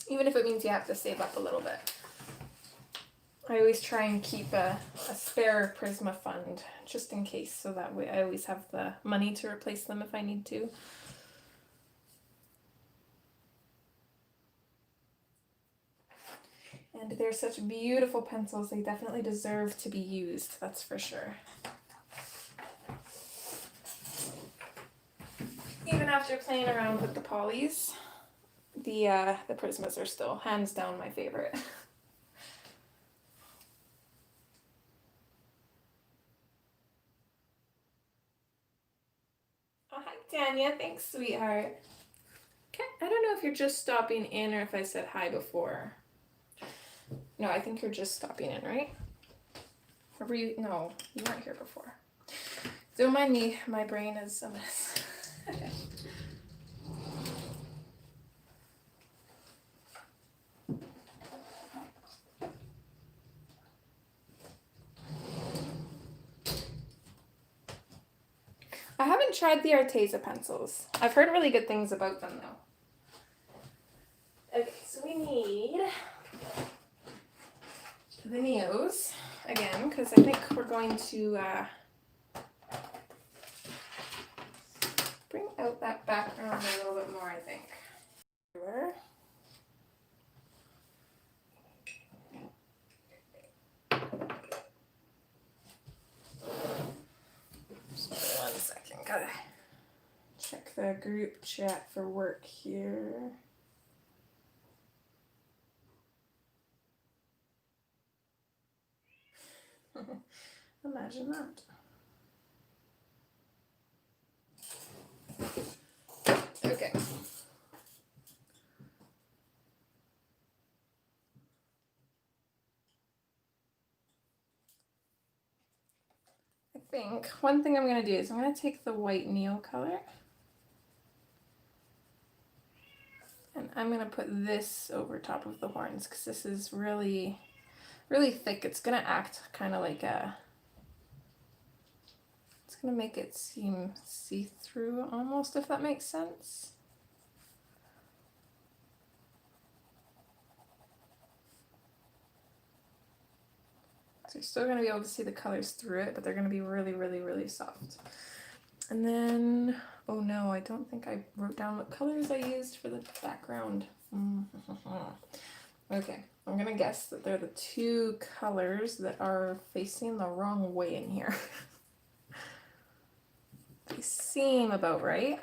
Even if it means you have to save up a little bit. I always try and keep a spare Prisma fund just in case, so that way I always have the money to replace them if I need to. And they're such beautiful pencils, they definitely deserve to be used, that's for sure. Even after playing around with the polys, the Prismas are still hands down my favorite. Oh, hi, Tanya. Thanks, sweetheart. Okay, I don't know if you're just stopping in or if I said hi before. No, I think you're just stopping in, right? Or were you? No, you weren't here before. Don't mind me, my brain is a mess. I haven't tried the Arteza pencils. I've heard really good things about them though. Okay, so we need the Neos again, because I think we're going to bring out that background a little bit more, I think. Just 1 second, gotta check the group chat for work here. Imagine that. Okay. I think one thing I'm going to do is I'm going to take the white Neo color and I'm going to put this over top of the horns because this is really, really thick. It's going to act kind of like a, it's going to make it seem see-through almost, if that makes sense. So you're still going to be able to see the colors through it, but they're going to be really, really, really soft. And then, oh no, I don't think I wrote down what colors I used for the background. Okay, I'm going to guess that they're the 2 colors that are facing the wrong way in here. They seem about right.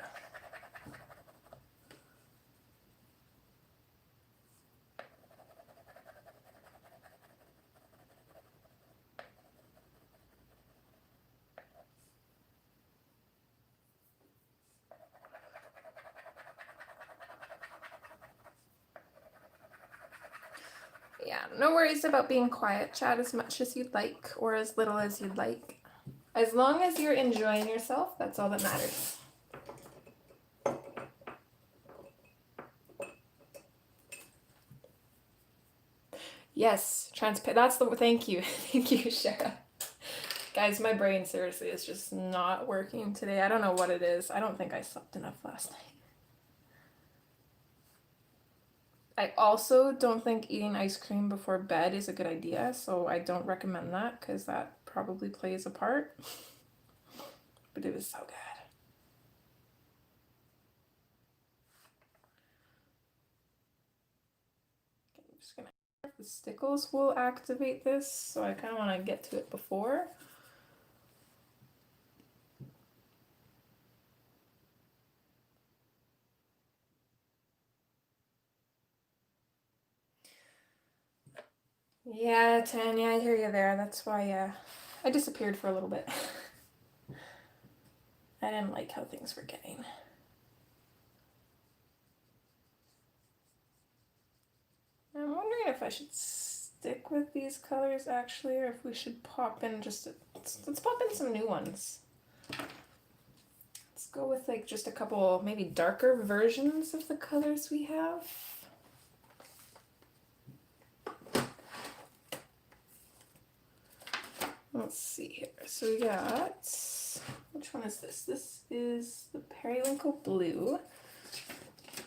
Yeah, no worries about being quiet. Chat as much as you'd like or as little as you'd like. As long as you're enjoying yourself, that's all that matters. Yes, transparent. That's the, thank you. Thank you, Shara. Guys, my brain seriously is just not working today. I don't know what it is. I don't think I slept enough last night. I also don't think eating ice cream before bed is a good idea, so I don't recommend that because that probably plays a part. But it was so good. Okay, I'm just gonna, the stickles will activate this, so I kind of want to get to it before. Yeah, Tanya, I hear you there. That's why I disappeared for a little bit. I didn't like how things were getting. I'm wondering if I should stick with these colors actually, or if we should pop in just let's pop in some new ones. Let's go with like just a couple maybe darker versions of the colors we have. Let's see here. So we got, which one is this? This is the Periwinkle Blue.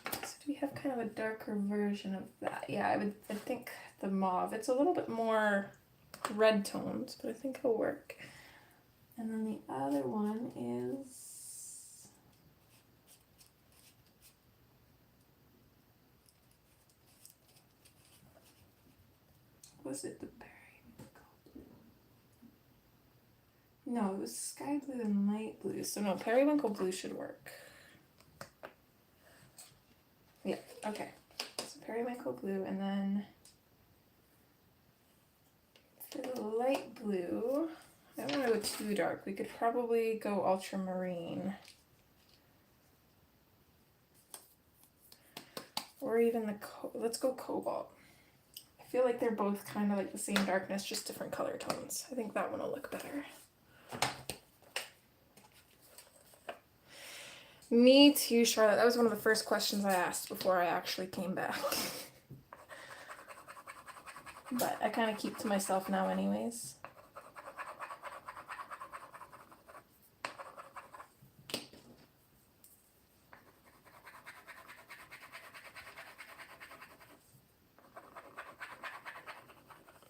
So do we have kind of a darker version of that? Yeah, I think the mauve. It's a little bit more red tones, but I think it'll work. And then the other one is, was it the No, it was sky blue and light blue. So no, periwinkle blue should work. Yeah, okay. So periwinkle blue, and then for the light blue, I don't want to go too dark. We could probably go ultramarine. Or even the, let's go cobalt. I feel like they're both kind of like the same darkness, just different color tones. I think that one will look better. Me too, Charlotte. That was one of the first questions I asked before I actually came back. But I kind of keep to myself now anyways.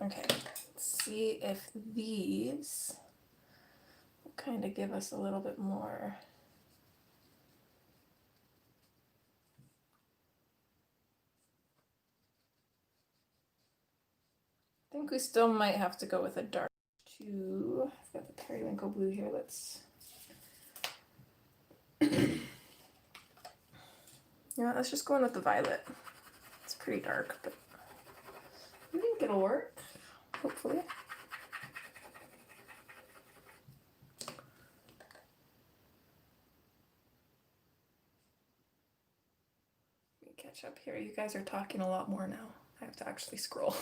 Okay, let's see if these will kind of give us a little bit more. I think we still might have to go with a dark too. I've got the periwinkle blue here. Let's. Yeah, let's just go in with the violet. It's pretty dark, but I think it'll work. Hopefully. Let me catch up here. You guys are talking a lot more now. I have to actually scroll.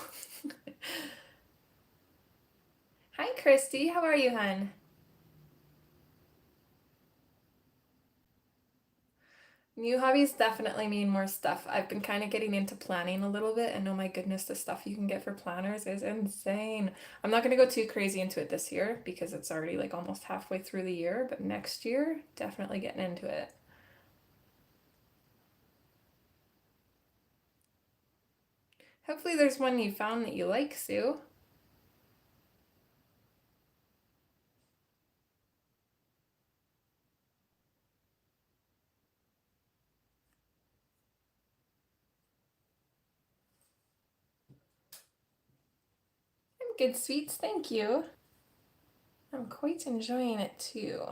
Hi, Christy. How are you, hun? New hobbies definitely mean more stuff. I've been kind of getting into planning a little bit, and oh my goodness, the stuff you can get for planners is insane. I'm not going to go too crazy into it this year because it's already like almost halfway through the year, but next year, definitely getting into it. Hopefully there's one you found that you like, Sue. I'm good, sweets, thank you. I'm quite enjoying it too.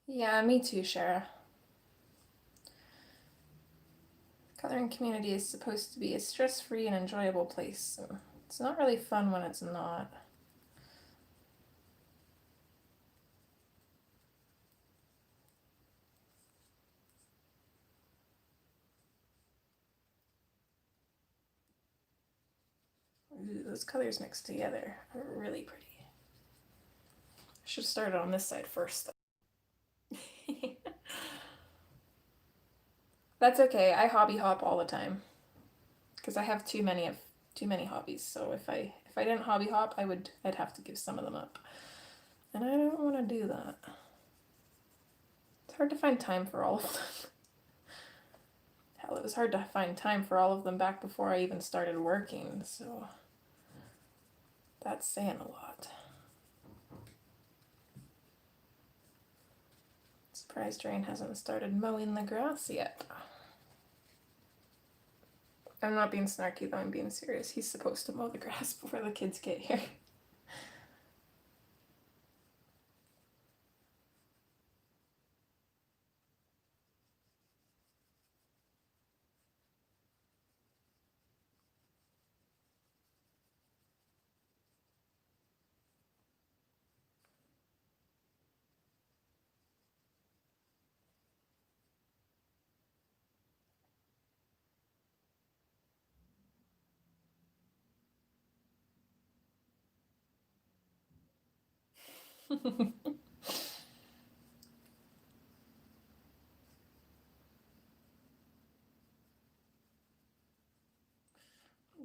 Yeah, me too, Shara. Coloring community is supposed to be a stress-free and enjoyable place, so it's not really fun when it's not. Ooh, those colors mixed together are really pretty. I should have started on this side first, though. That's okay. I hobby hop all the time because I have too many hobbies. So if I didn't hobby hop, I'd have to give some of them up, and I don't want to do that. It's hard to find time for all of them. Hell, it was hard to find time for all of them back before I even started working. So that's saying a lot. Surprised Rain hasn't started mowing the grass yet. I'm not being snarky though, I'm being serious. He's supposed to mow the grass before the kids get here.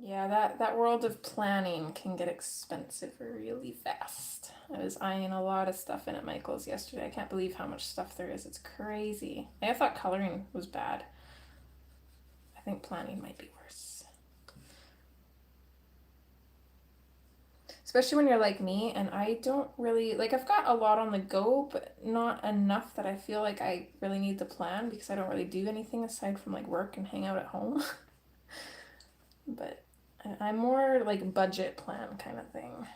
Yeah, that world of planning can get expensive really fast. I was eyeing a lot of stuff in at Michael's yesterday. I can't believe how much stuff there is. It's crazy. I thought coloring was bad. I think planning might be worse. especially when you're like me and I don't really, like I've got a lot on the go, but not enough that I feel like I really need to plan because I don't really do anything aside from like work and hang out at home. But I'm more like budget plan kind of thing.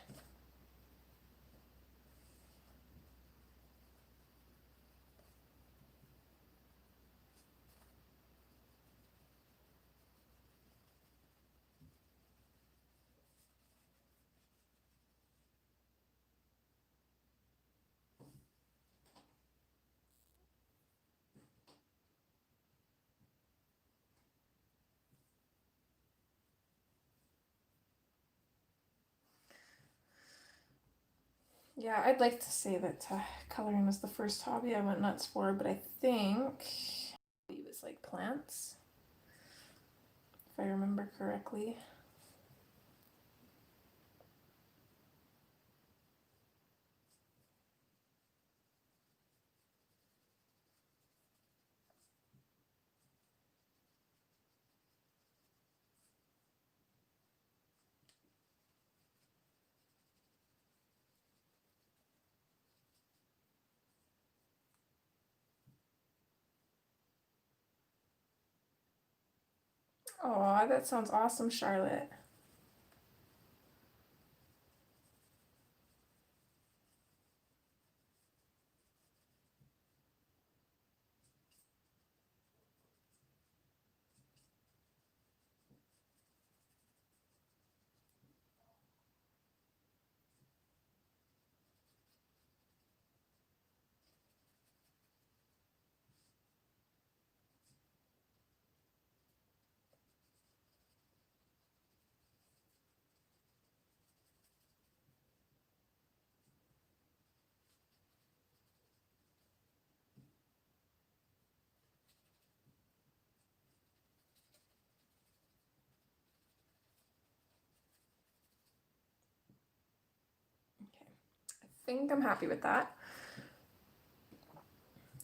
Yeah, I'd like to say that coloring was the first hobby I went nuts for, but I think it was like plants, if I remember correctly. Oh, that sounds awesome, Charlotte. Okay, I think I'm happy with that.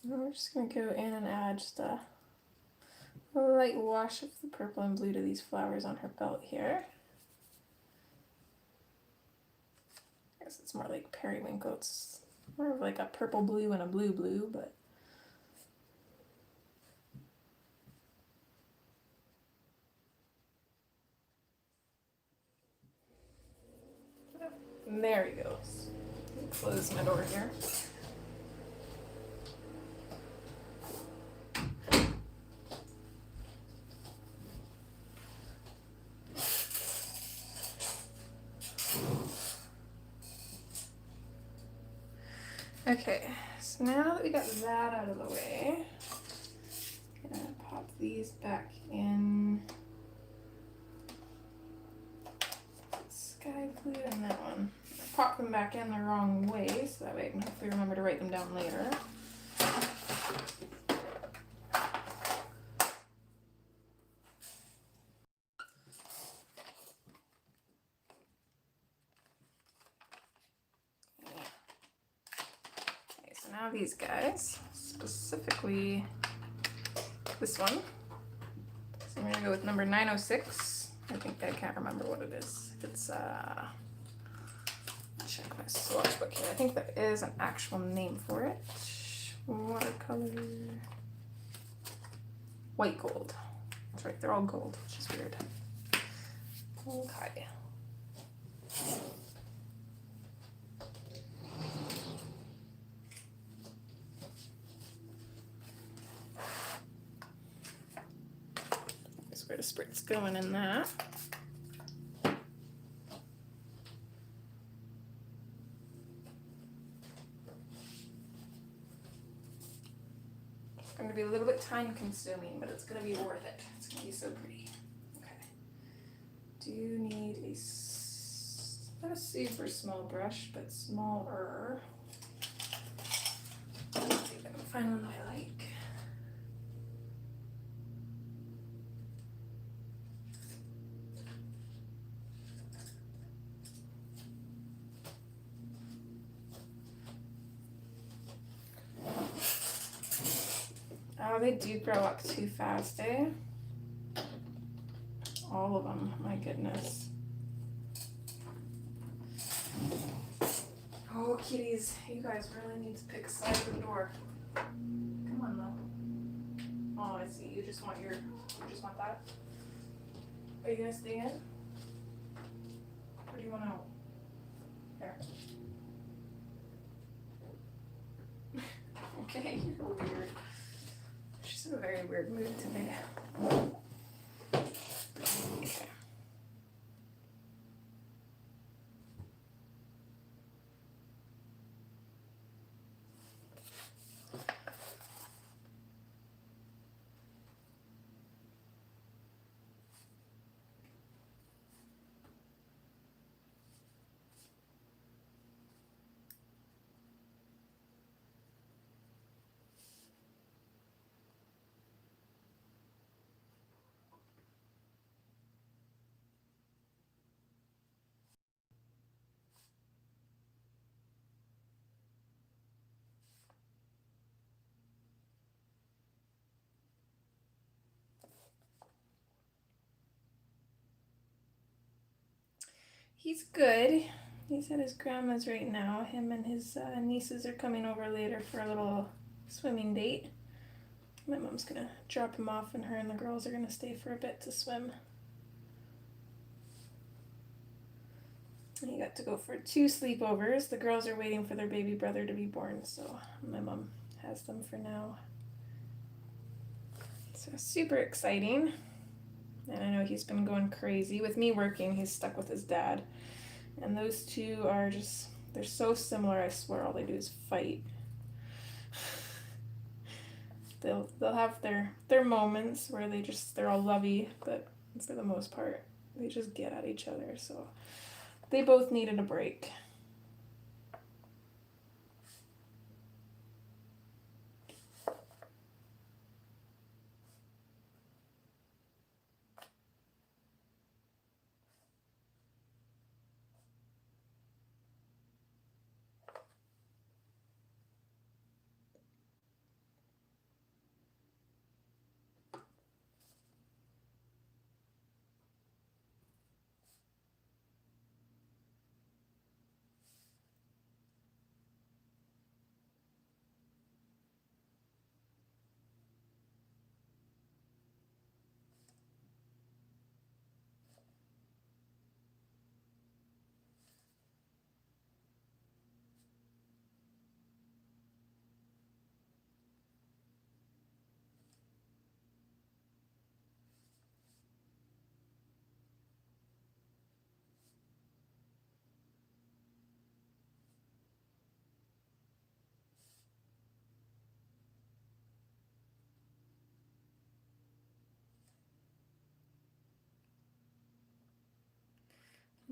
We're just gonna go in and add just a light wash of the purple and blue to these flowers on her belt here. I guess it's more like periwinkle. It's more of like a purple blue and a blue blue, but there he goes. Close my door here. Okay, so now that we got that out of the way, I'm gonna pop these back in. Sky blue and that one. I popped them back in the wrong way, so that way I can hopefully remember to write them down later. Okay, so now these guys, specifically this one. So I'm gonna go with number 906. I think I can't remember what it is. It's check my swatch book here. I think there is an actual name for it. Watercolor. White gold. That's right, they're all gold, which is weird. Okay. That's where the sprit's going in that. It's going to be a little bit time consuming, but it's going to be worth it. It's going to be so pretty. Okay. Do you need not a super small brush, but smaller. Let's see if I can find one that I like. Oh, they do grow up too fast, eh? All of them, my goodness. Oh, kitties, you guys really need to pick a side of the door. Come on, though. Oh, I see. You just want that? Are you gonna stay in? Or do you want out? There. Okay, you're weird. She's in a very weird mood today. Okay. He's good. He's at his grandma's right now. Him and his nieces are coming over later for a little swimming date. My mom's gonna drop him off, and her and the girls are gonna stay for a bit to swim. He got to go for 2 sleepovers. The girls are waiting for their baby brother to be born, so my mom has them for now. So super exciting. And I know he's been going crazy. With me working, he's stuck with his dad. And those two are just, they're so similar, I swear all they do is fight. They'll have their moments where they're all lovey, but for the most part, they just get at each other. So they both needed a break.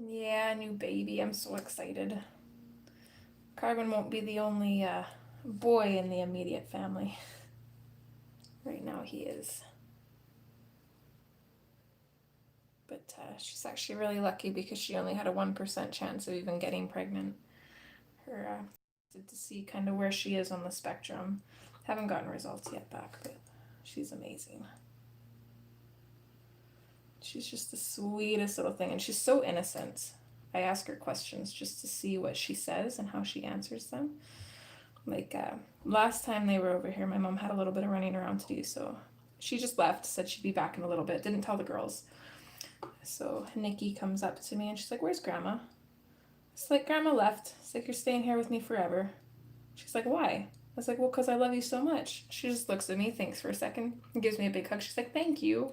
Yeah, new baby. I'm so excited. Carvin won't be the only boy in the immediate family. Right now he is. But she's actually really lucky because she only had a 1% chance of even getting pregnant. Her to see kind of where she is on the spectrum. Haven't gotten results yet back, but she's amazing. She's just the sweetest little thing, and she's so innocent. I ask her questions just to see what she says and how she answers them. Like last time they were over here, my mom had a little bit of running around to do, so she just left, said she'd be back in a little bit, didn't tell the girls. So Nikki comes up to me and she's like, "Where's Grandma?" It's like, "Grandma left." It's like, "You're staying here with me forever." She's like, "Why?" I was like, "Well, because I love you so much." She just looks at me, thinks for a second, and gives me a big hug. She's like, "Thank you."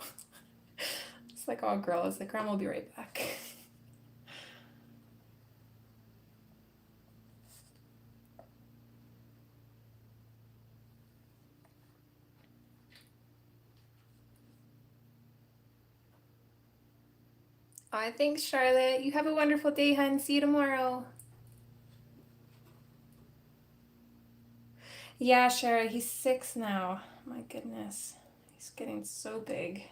It's like, "Oh, girl." I was like, "Grandma will be right back." All right, thanks, Charlotte. You have a wonderful day, hun. See you tomorrow. Yeah, Shara, he's 6 now. My goodness. He's getting so big.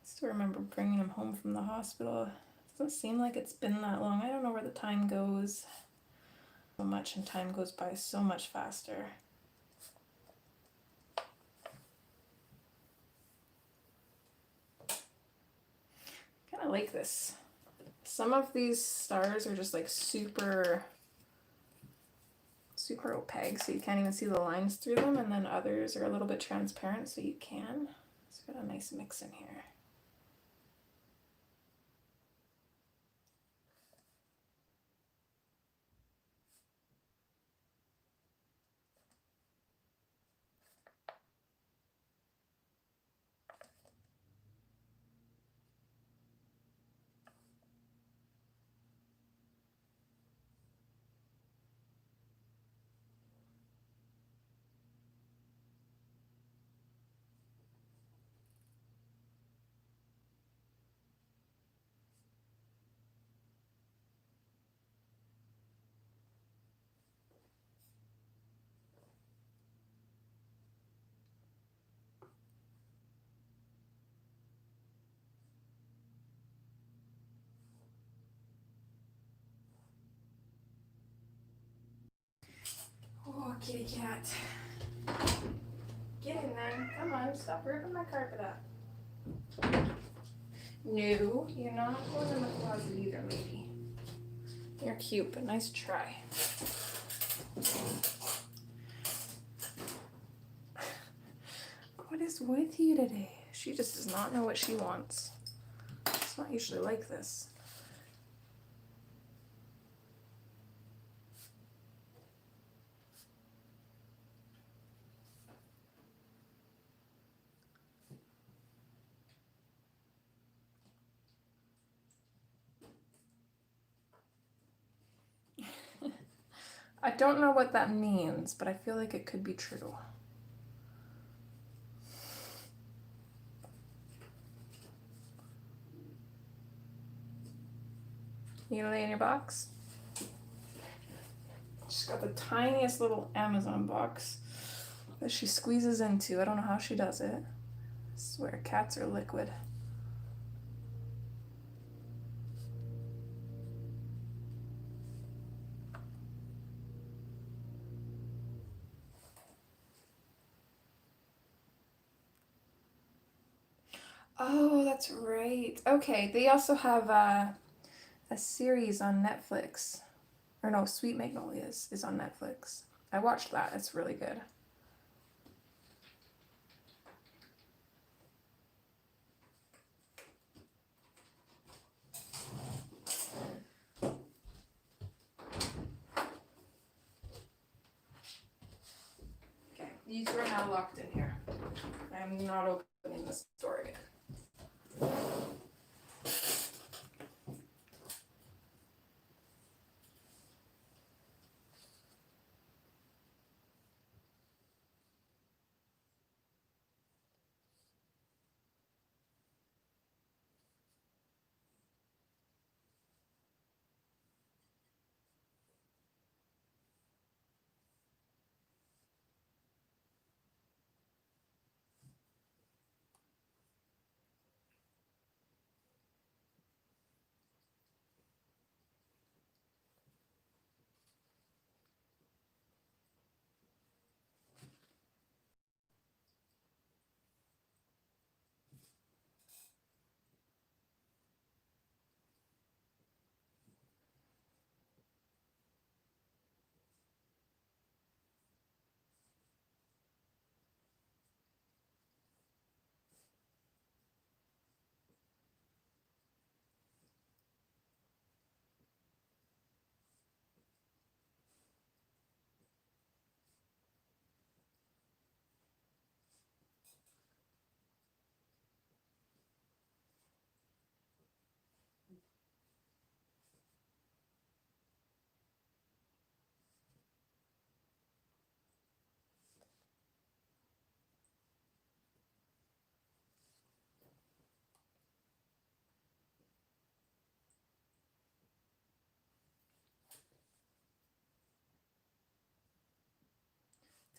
I still remember bringing him home from the hospital. It doesn't seem like it's been that long. I don't know where the time goes. So much, and time goes by so much faster. Kind of like this Some of these stars are just like super opaque, so you can't even see the lines through them, and then others are a little bit transparent, so you can. It's got a nice mix in here. Oh, kitty cat. Get in there. Come on, stop ripping my carpet up. No, you're not going in the closet either, lady. You're cute, but nice try. What is with you today? She just does not know what she wants. It's not usually like this. I don't know what that means, but I feel like it could be true. You gonna lay in your box? She's got the tiniest little Amazon box that she squeezes into. I don't know how she does it. I swear, cats are liquid. Oh, that's right. Okay, they also have a series on Netflix. Or no, Sweet Magnolias is on Netflix. I watched that. It's really good. Okay, these are now locked in here. I'm not opening this door again.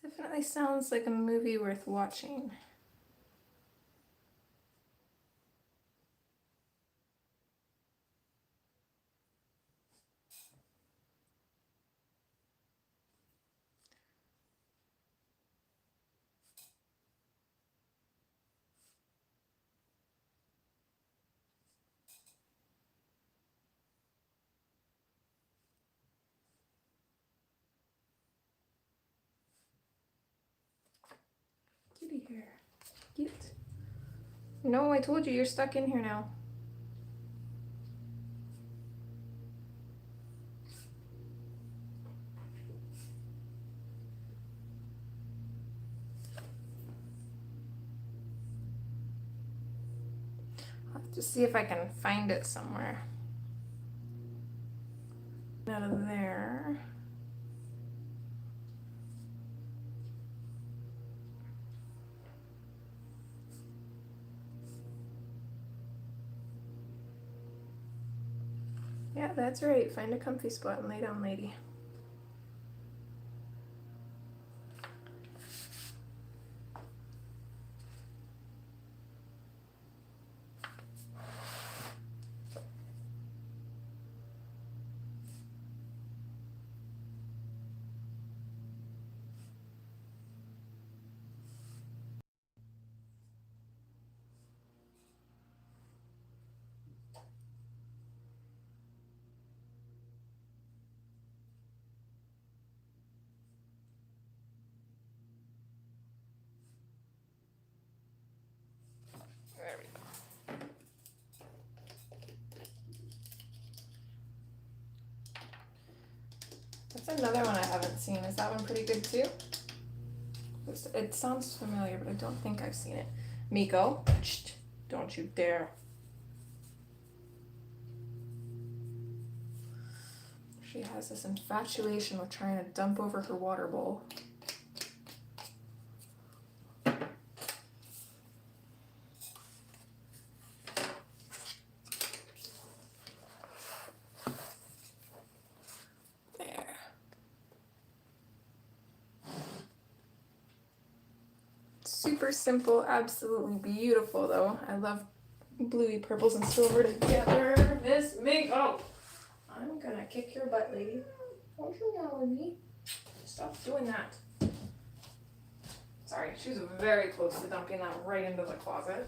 Definitely sounds like a movie worth watching. here. Get. No, I told you, you're stuck in here now. I'll have to see if I can find it somewhere. Out of there. Yeah, that's right. Find a comfy spot and lay down, lady. There we go. That's another one I haven't seen. Is that one pretty good too? It sounds familiar, but I don't think I've seen it. Miko, shh, don't you dare. She has this infatuation with trying to dump over her water bowl. Super simple, absolutely beautiful though. I love bluey purples and silver together. Miss Miko! I'm gonna kick your butt, lady. Don't you yell at me. Stop doing that. Sorry, she was very close to dumping that right into the closet.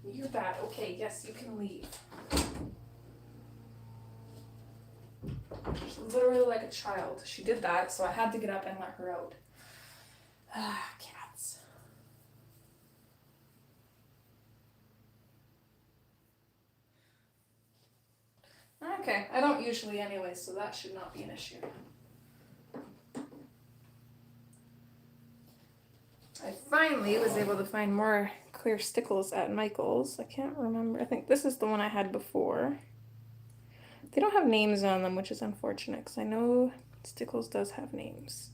You're bad. Okay, yes, you can leave. She's literally like a child. She did that, so I had to get up and let her out. Ah, cats. Okay, I don't usually anyway, so that should not be an issue. I finally was able to find more clear stickles at Michael's. I can't remember. I think this is the one I had before. They don't have names on them, which is unfortunate, because I know Stickles does have names.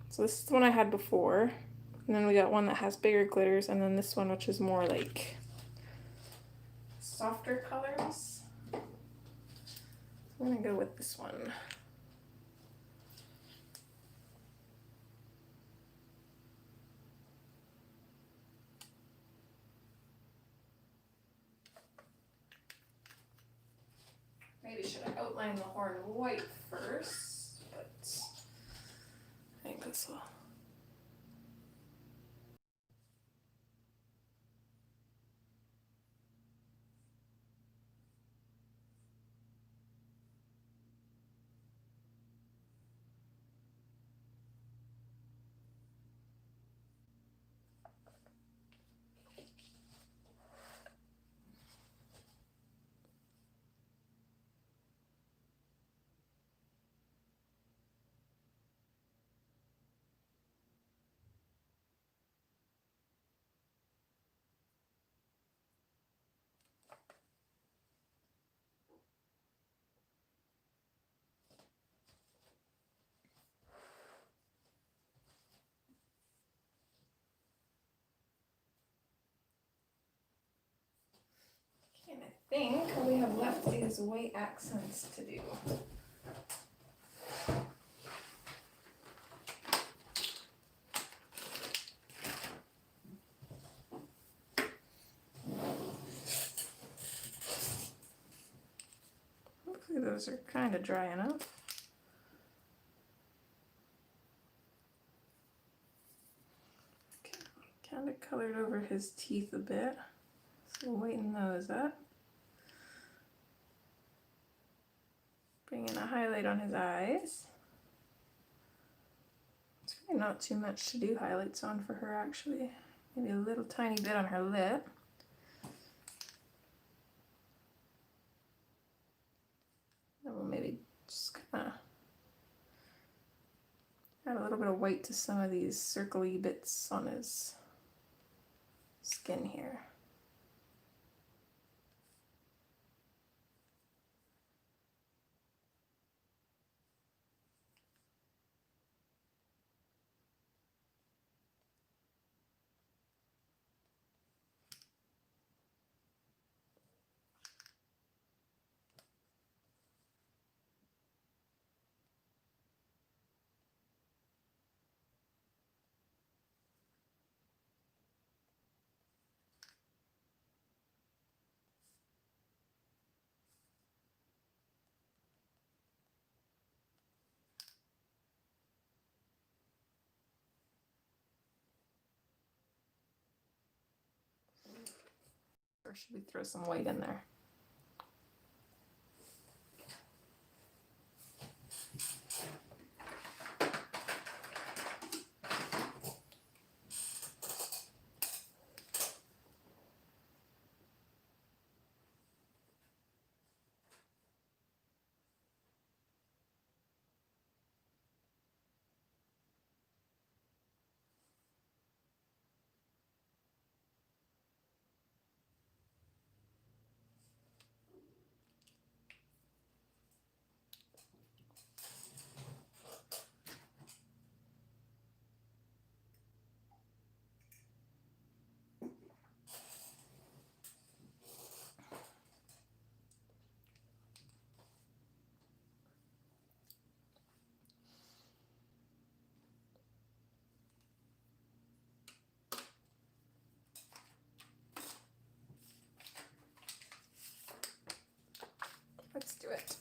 So this is the one I had before. And then we got one that has bigger glitters, and then this one, which is more like softer colors. I'm gonna go with this one. Maybe should have outlined the horn white first, but I think this will. And I think all we have left is white accents to do. Hopefully those are kind of dry enough. Okay, kind of colored over his teeth a bit. So we'll whiten those up. Bring in a highlight on his eyes. Not too much to do highlights on for her actually. Maybe a little tiny bit on her lip. And we'll maybe just kind of add a little bit of white to some of these circly bits on his skin here. Or should we throw some white in there? Let's do it.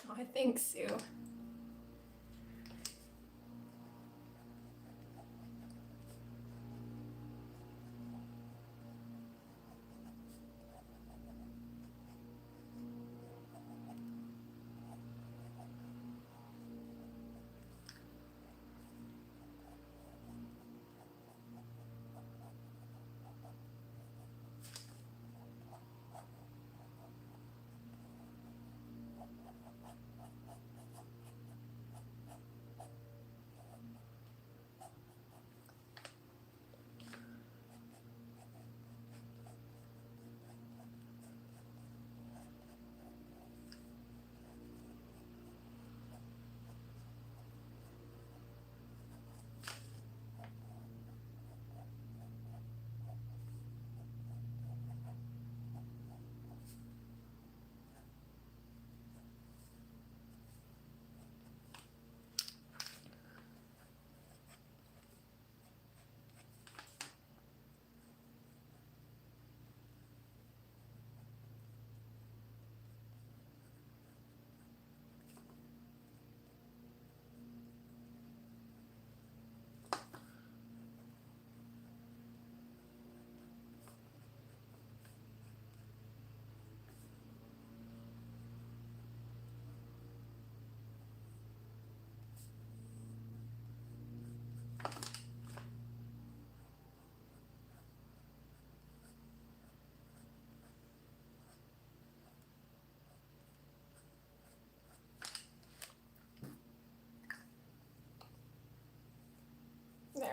Oh, I think Sue.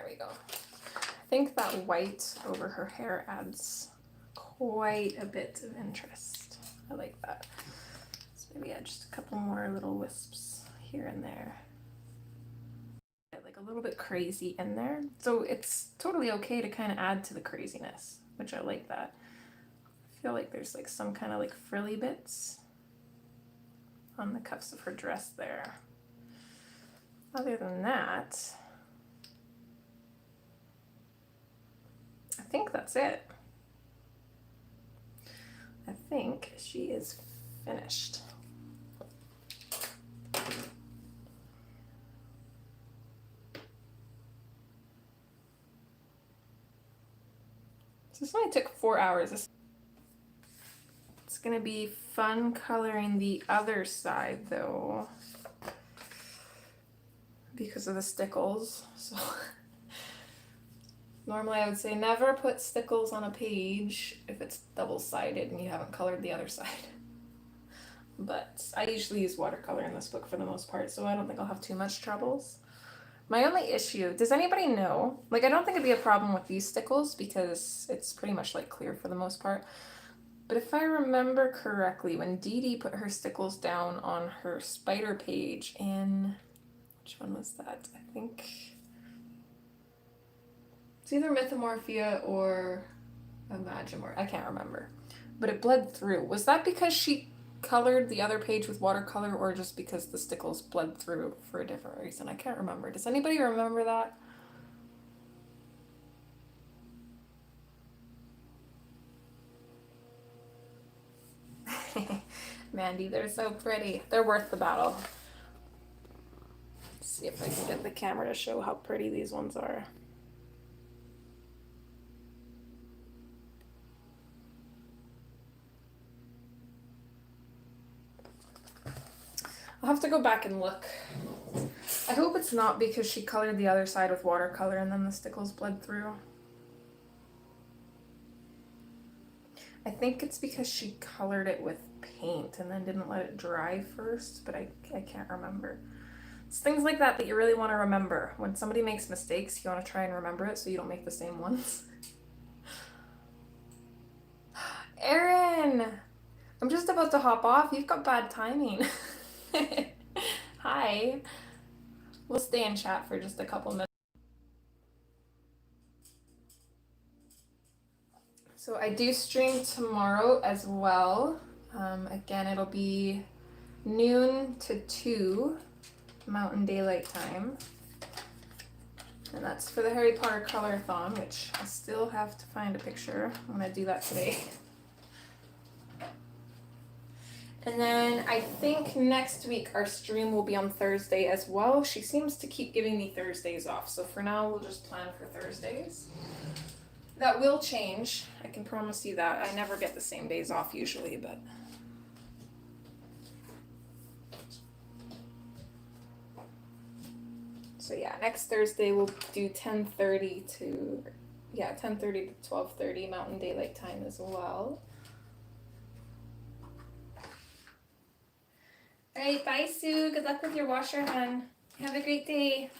There we go. I think that white over her hair adds quite a bit of interest. I like that. So maybe add just a couple more little wisps here and there. Like a little bit crazy in there. So it's totally okay to kind of add to the craziness, which I like that. I feel like there's like some kind of like frilly bits on the cuffs of her dress there. Other than that, I think that's it. I think she is finished. So this only took 4 hours. It's gonna be fun coloring the other side though, because of the stickles. So normally I would say never put stickles on a page if it's double-sided and you haven't colored the other side. But I usually use watercolor in this book for the most part, so I don't think I'll have too much troubles. My only issue, does anybody know? Like, I don't think it'd be a problem with these stickles because it's pretty much like clear for the most part. But if I remember correctly, when Dee Dee put her stickles down on her spider page in, which one was that? I think it's either Mythomorphia or Imagimorph. I can't remember. But it bled through. Was that because she colored the other page with watercolor or just because the stickles bled through for a different reason? I can't remember. Does anybody remember that? Mandy, they're so pretty. They're worth the battle. Let's see if I can get the camera to show how pretty these ones are. I'll have to go back and look. I hope it's not because she colored the other side with watercolor and then the stickles bled through. I think it's because she colored it with paint and then didn't let it dry first, but I can't remember. It's things like that that you really want to remember. When somebody makes mistakes, you want to try and remember it so you don't make the same ones. Erin! I'm just about to hop off. You've got bad timing. Hi. We'll stay in chat for just a couple minutes. So I do stream tomorrow as well. Again, it'll be noon to 2 Mountain Daylight Time. And that's for the Harry Potter Color-a-thon, which I still have to find a picture. I'm gonna do that today. And then I think next week our stream will be on Thursday as well. She seems to keep giving me Thursdays off, so for now we'll just plan for Thursdays. That will change, I can promise you that. I never get the same days off usually, but... So yeah, next Thursday we'll do 10:30 to 12:30 Mountain Daylight Time as well. Alright, bye Sue. Good luck with your washer, hon. Have a great day.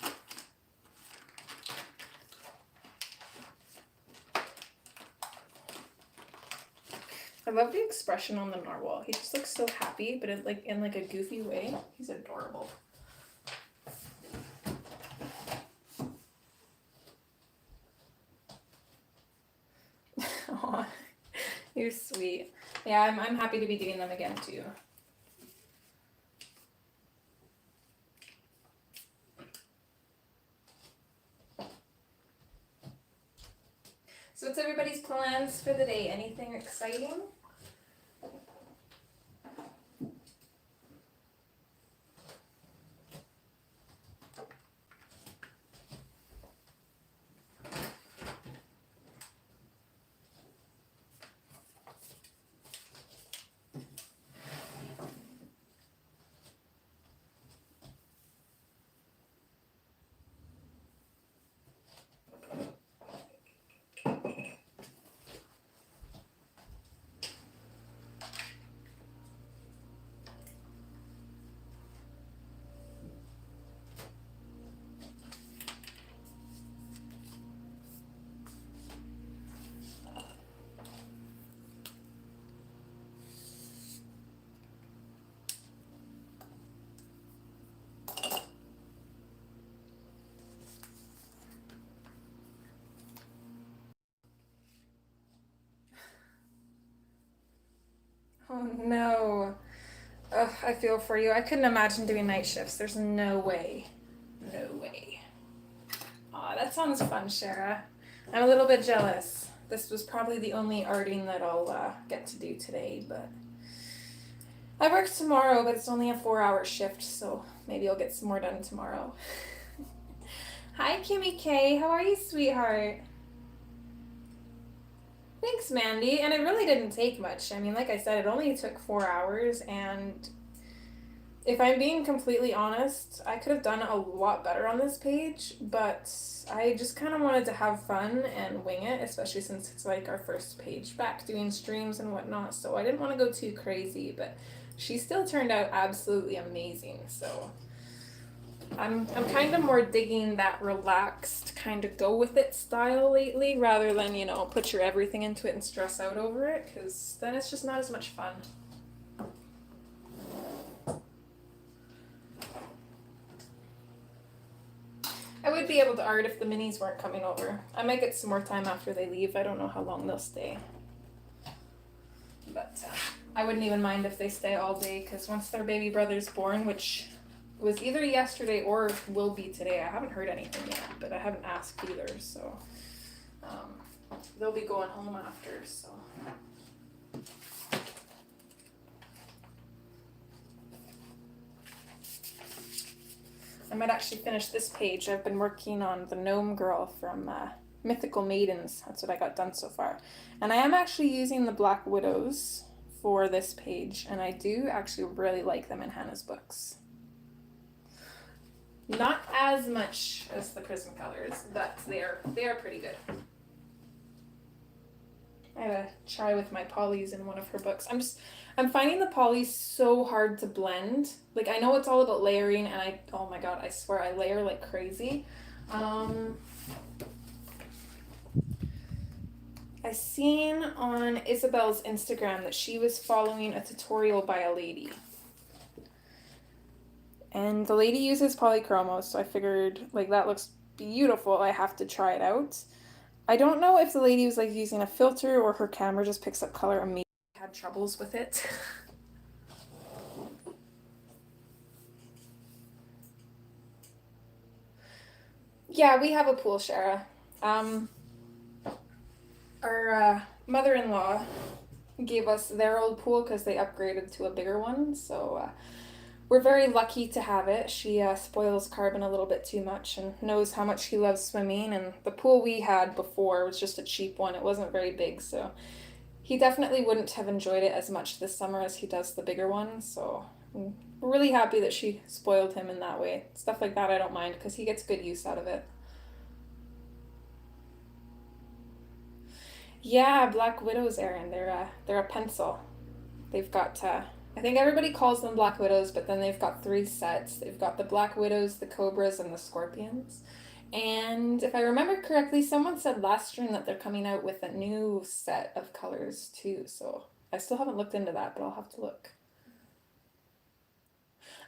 I love the expression on the narwhal. He just looks so happy, but it, like in like a goofy way. He's adorable. Aw, you're sweet. Yeah, I'm happy to be doing them again too. So what's everybody's plans for the day? Anything exciting? Oh no. Ugh, I feel for you. I couldn't imagine doing night shifts. There's no way. No way. Aw, that sounds fun, Shara. I'm a little bit jealous. This was probably the only arting that I'll get to do today, but I work tomorrow, but it's only a 4-hour shift, so maybe I'll get some more done tomorrow. Hi, Kimmy K. How are you, sweetheart? Thanks, Mandy. And it really didn't take much. I mean, like I said, it only took 4 hours, and if I'm being completely honest, I could have done a lot better on this page, but I just kind of wanted to have fun and wing it, especially since it's like our first page back doing streams and whatnot, so I didn't want to go too crazy, but she still turned out absolutely amazing, so I'm kind of more digging that relaxed, kind of go with it style lately, rather than, you know, put your everything into it and stress out over it, because then it's just not as much fun. I would be able to art if the minis weren't coming over. I might get some more time after they leave. I don't know how long they'll stay. But I wouldn't even mind if they stay all day, because once their baby brother's born, which was either yesterday or will be today, I haven't heard anything yet, but I haven't asked either, so they'll be going home after, so. I might actually finish this page. I've been working on the gnome girl from Mythical Maidens. That's what I got done so far. And I am actually using the Black Widows for this page, and I do actually really like them in Hannah's books. Not as much as the Prismacolors, but they are pretty good. I had a try with my polys in one of her books. I'm finding the polys so hard to blend. Like, I know it's all about layering, and oh my god, I swear I layer like crazy. I seen on Isabel's Instagram that she was following a tutorial by a lady. And the lady uses polychromos, so I figured, like, that looks beautiful. I have to try it out. I don't know if the lady was, like, using a filter or her camera just picks up color and maybe had troubles with it. Yeah, we have a pool, Shara. Our mother-in-law gave us their old pool because they upgraded to a bigger one, so we're very lucky to have it. She spoils Carbon a little bit too much and knows how much he loves swimming, and the pool we had before was just a cheap one. It wasn't very big, so he definitely wouldn't have enjoyed it as much this summer as he does the bigger one, so we're really happy that she spoiled him in that way. Stuff like that I don't mind because he gets good use out of it. Yeah, Black Widows, Aaron. They're a pencil. They've got I think everybody calls them Black Widows, but then they've got 3 sets. They've got the Black Widows, the Cobras, and the Scorpions. And if I remember correctly, someone said last stream that they're coming out with a new set of colors too. So I still haven't looked into that, but I'll have to look.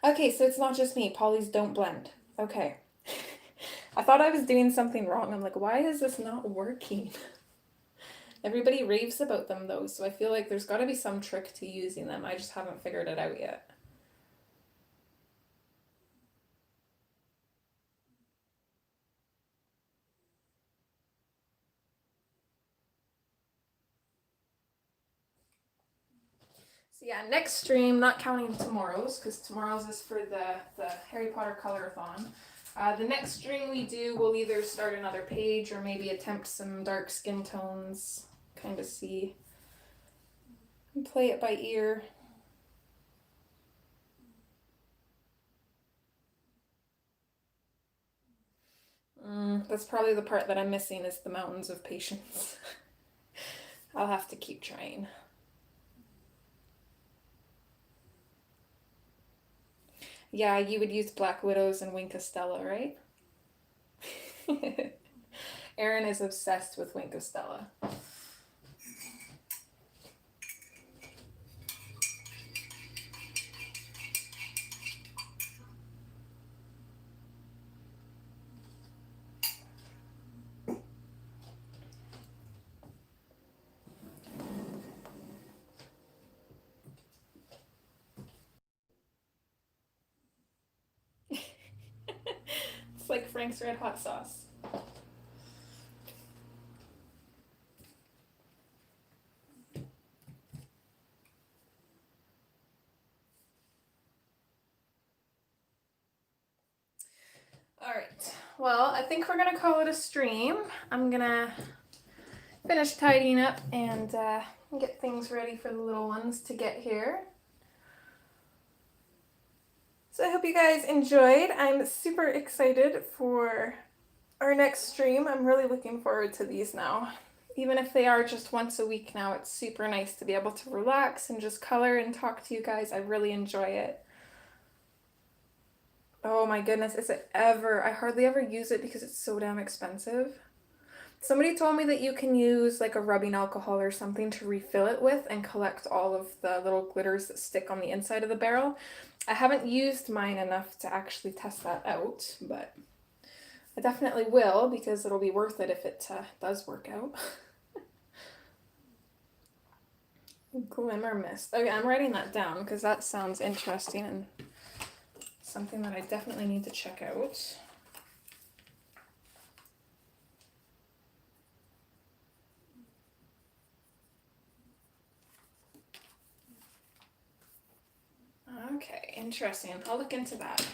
Okay, so it's not just me. Polys don't blend. Okay. I thought I was doing something wrong. I'm like, why is this not working? Everybody raves about them though, so I feel like there's got to be some trick to using them. I just haven't figured it out yet. So yeah, next stream, not counting tomorrow's, because tomorrow's is for the Harry Potter Colorathon. The next stream we do, we'll either start another page or maybe attempt some dark skin tones, kind of see and play it by ear. That's probably the part that I'm missing is the mountains of patience. I'll have to keep trying. Yeah, you would use Black Widows and Wink Stella, right? Aaron is obsessed with Wink Stella. like Frank's Red Hot Sauce. Alright, well, I think we're gonna call it a stream. I'm gonna finish tidying up and get things ready for the little ones to get here. So I hope you guys enjoyed. I'm super excited for our next stream. I'm really looking forward to these now. Even if they are just once a week now, it's super nice to be able to relax and just color and talk to you guys. I really enjoy it. Oh my goodness, is it ever? I hardly ever use it because it's so damn expensive. Somebody told me that you can use like a rubbing alcohol or something to refill it with and collect all of the little glitters that stick on the inside of the barrel. I haven't used mine enough to actually test that out, but I definitely will because it'll be worth it if it does work out. Glimmer mist. Okay, I'm writing that down because that sounds interesting and something that I definitely need to check out. Okay, interesting. I'll look into that.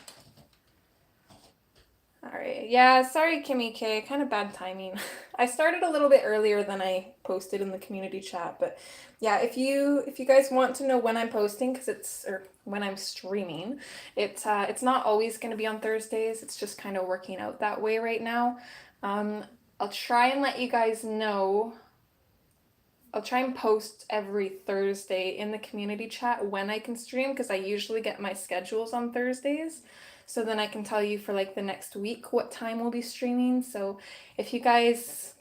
Alright, yeah, sorry Kimmy K, kind of bad timing. I started a little bit earlier than I posted in the community chat, but yeah, if you guys want to know when I'm posting, or when I'm streaming, it's not always going to be on Thursdays, it's just kind of working out that way right now. I'll try and let you guys know. I'll try and post every Thursday in the community chat when I can stream because I usually get my schedules on Thursdays. So then I can tell you for like the next week what time we'll be streaming. So if you guys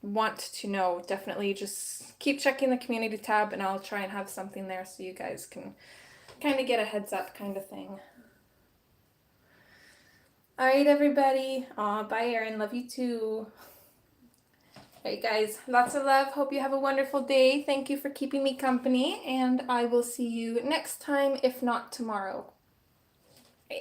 want to know, definitely just keep checking the community tab and I'll try and have something there so you guys can kind of get a heads up kind of thing. Alright everybody. Aw, bye Erin. Love you too. Alright guys, lots of love. Hope you have a wonderful day. Thank you for keeping me company and I will see you next time, if not tomorrow.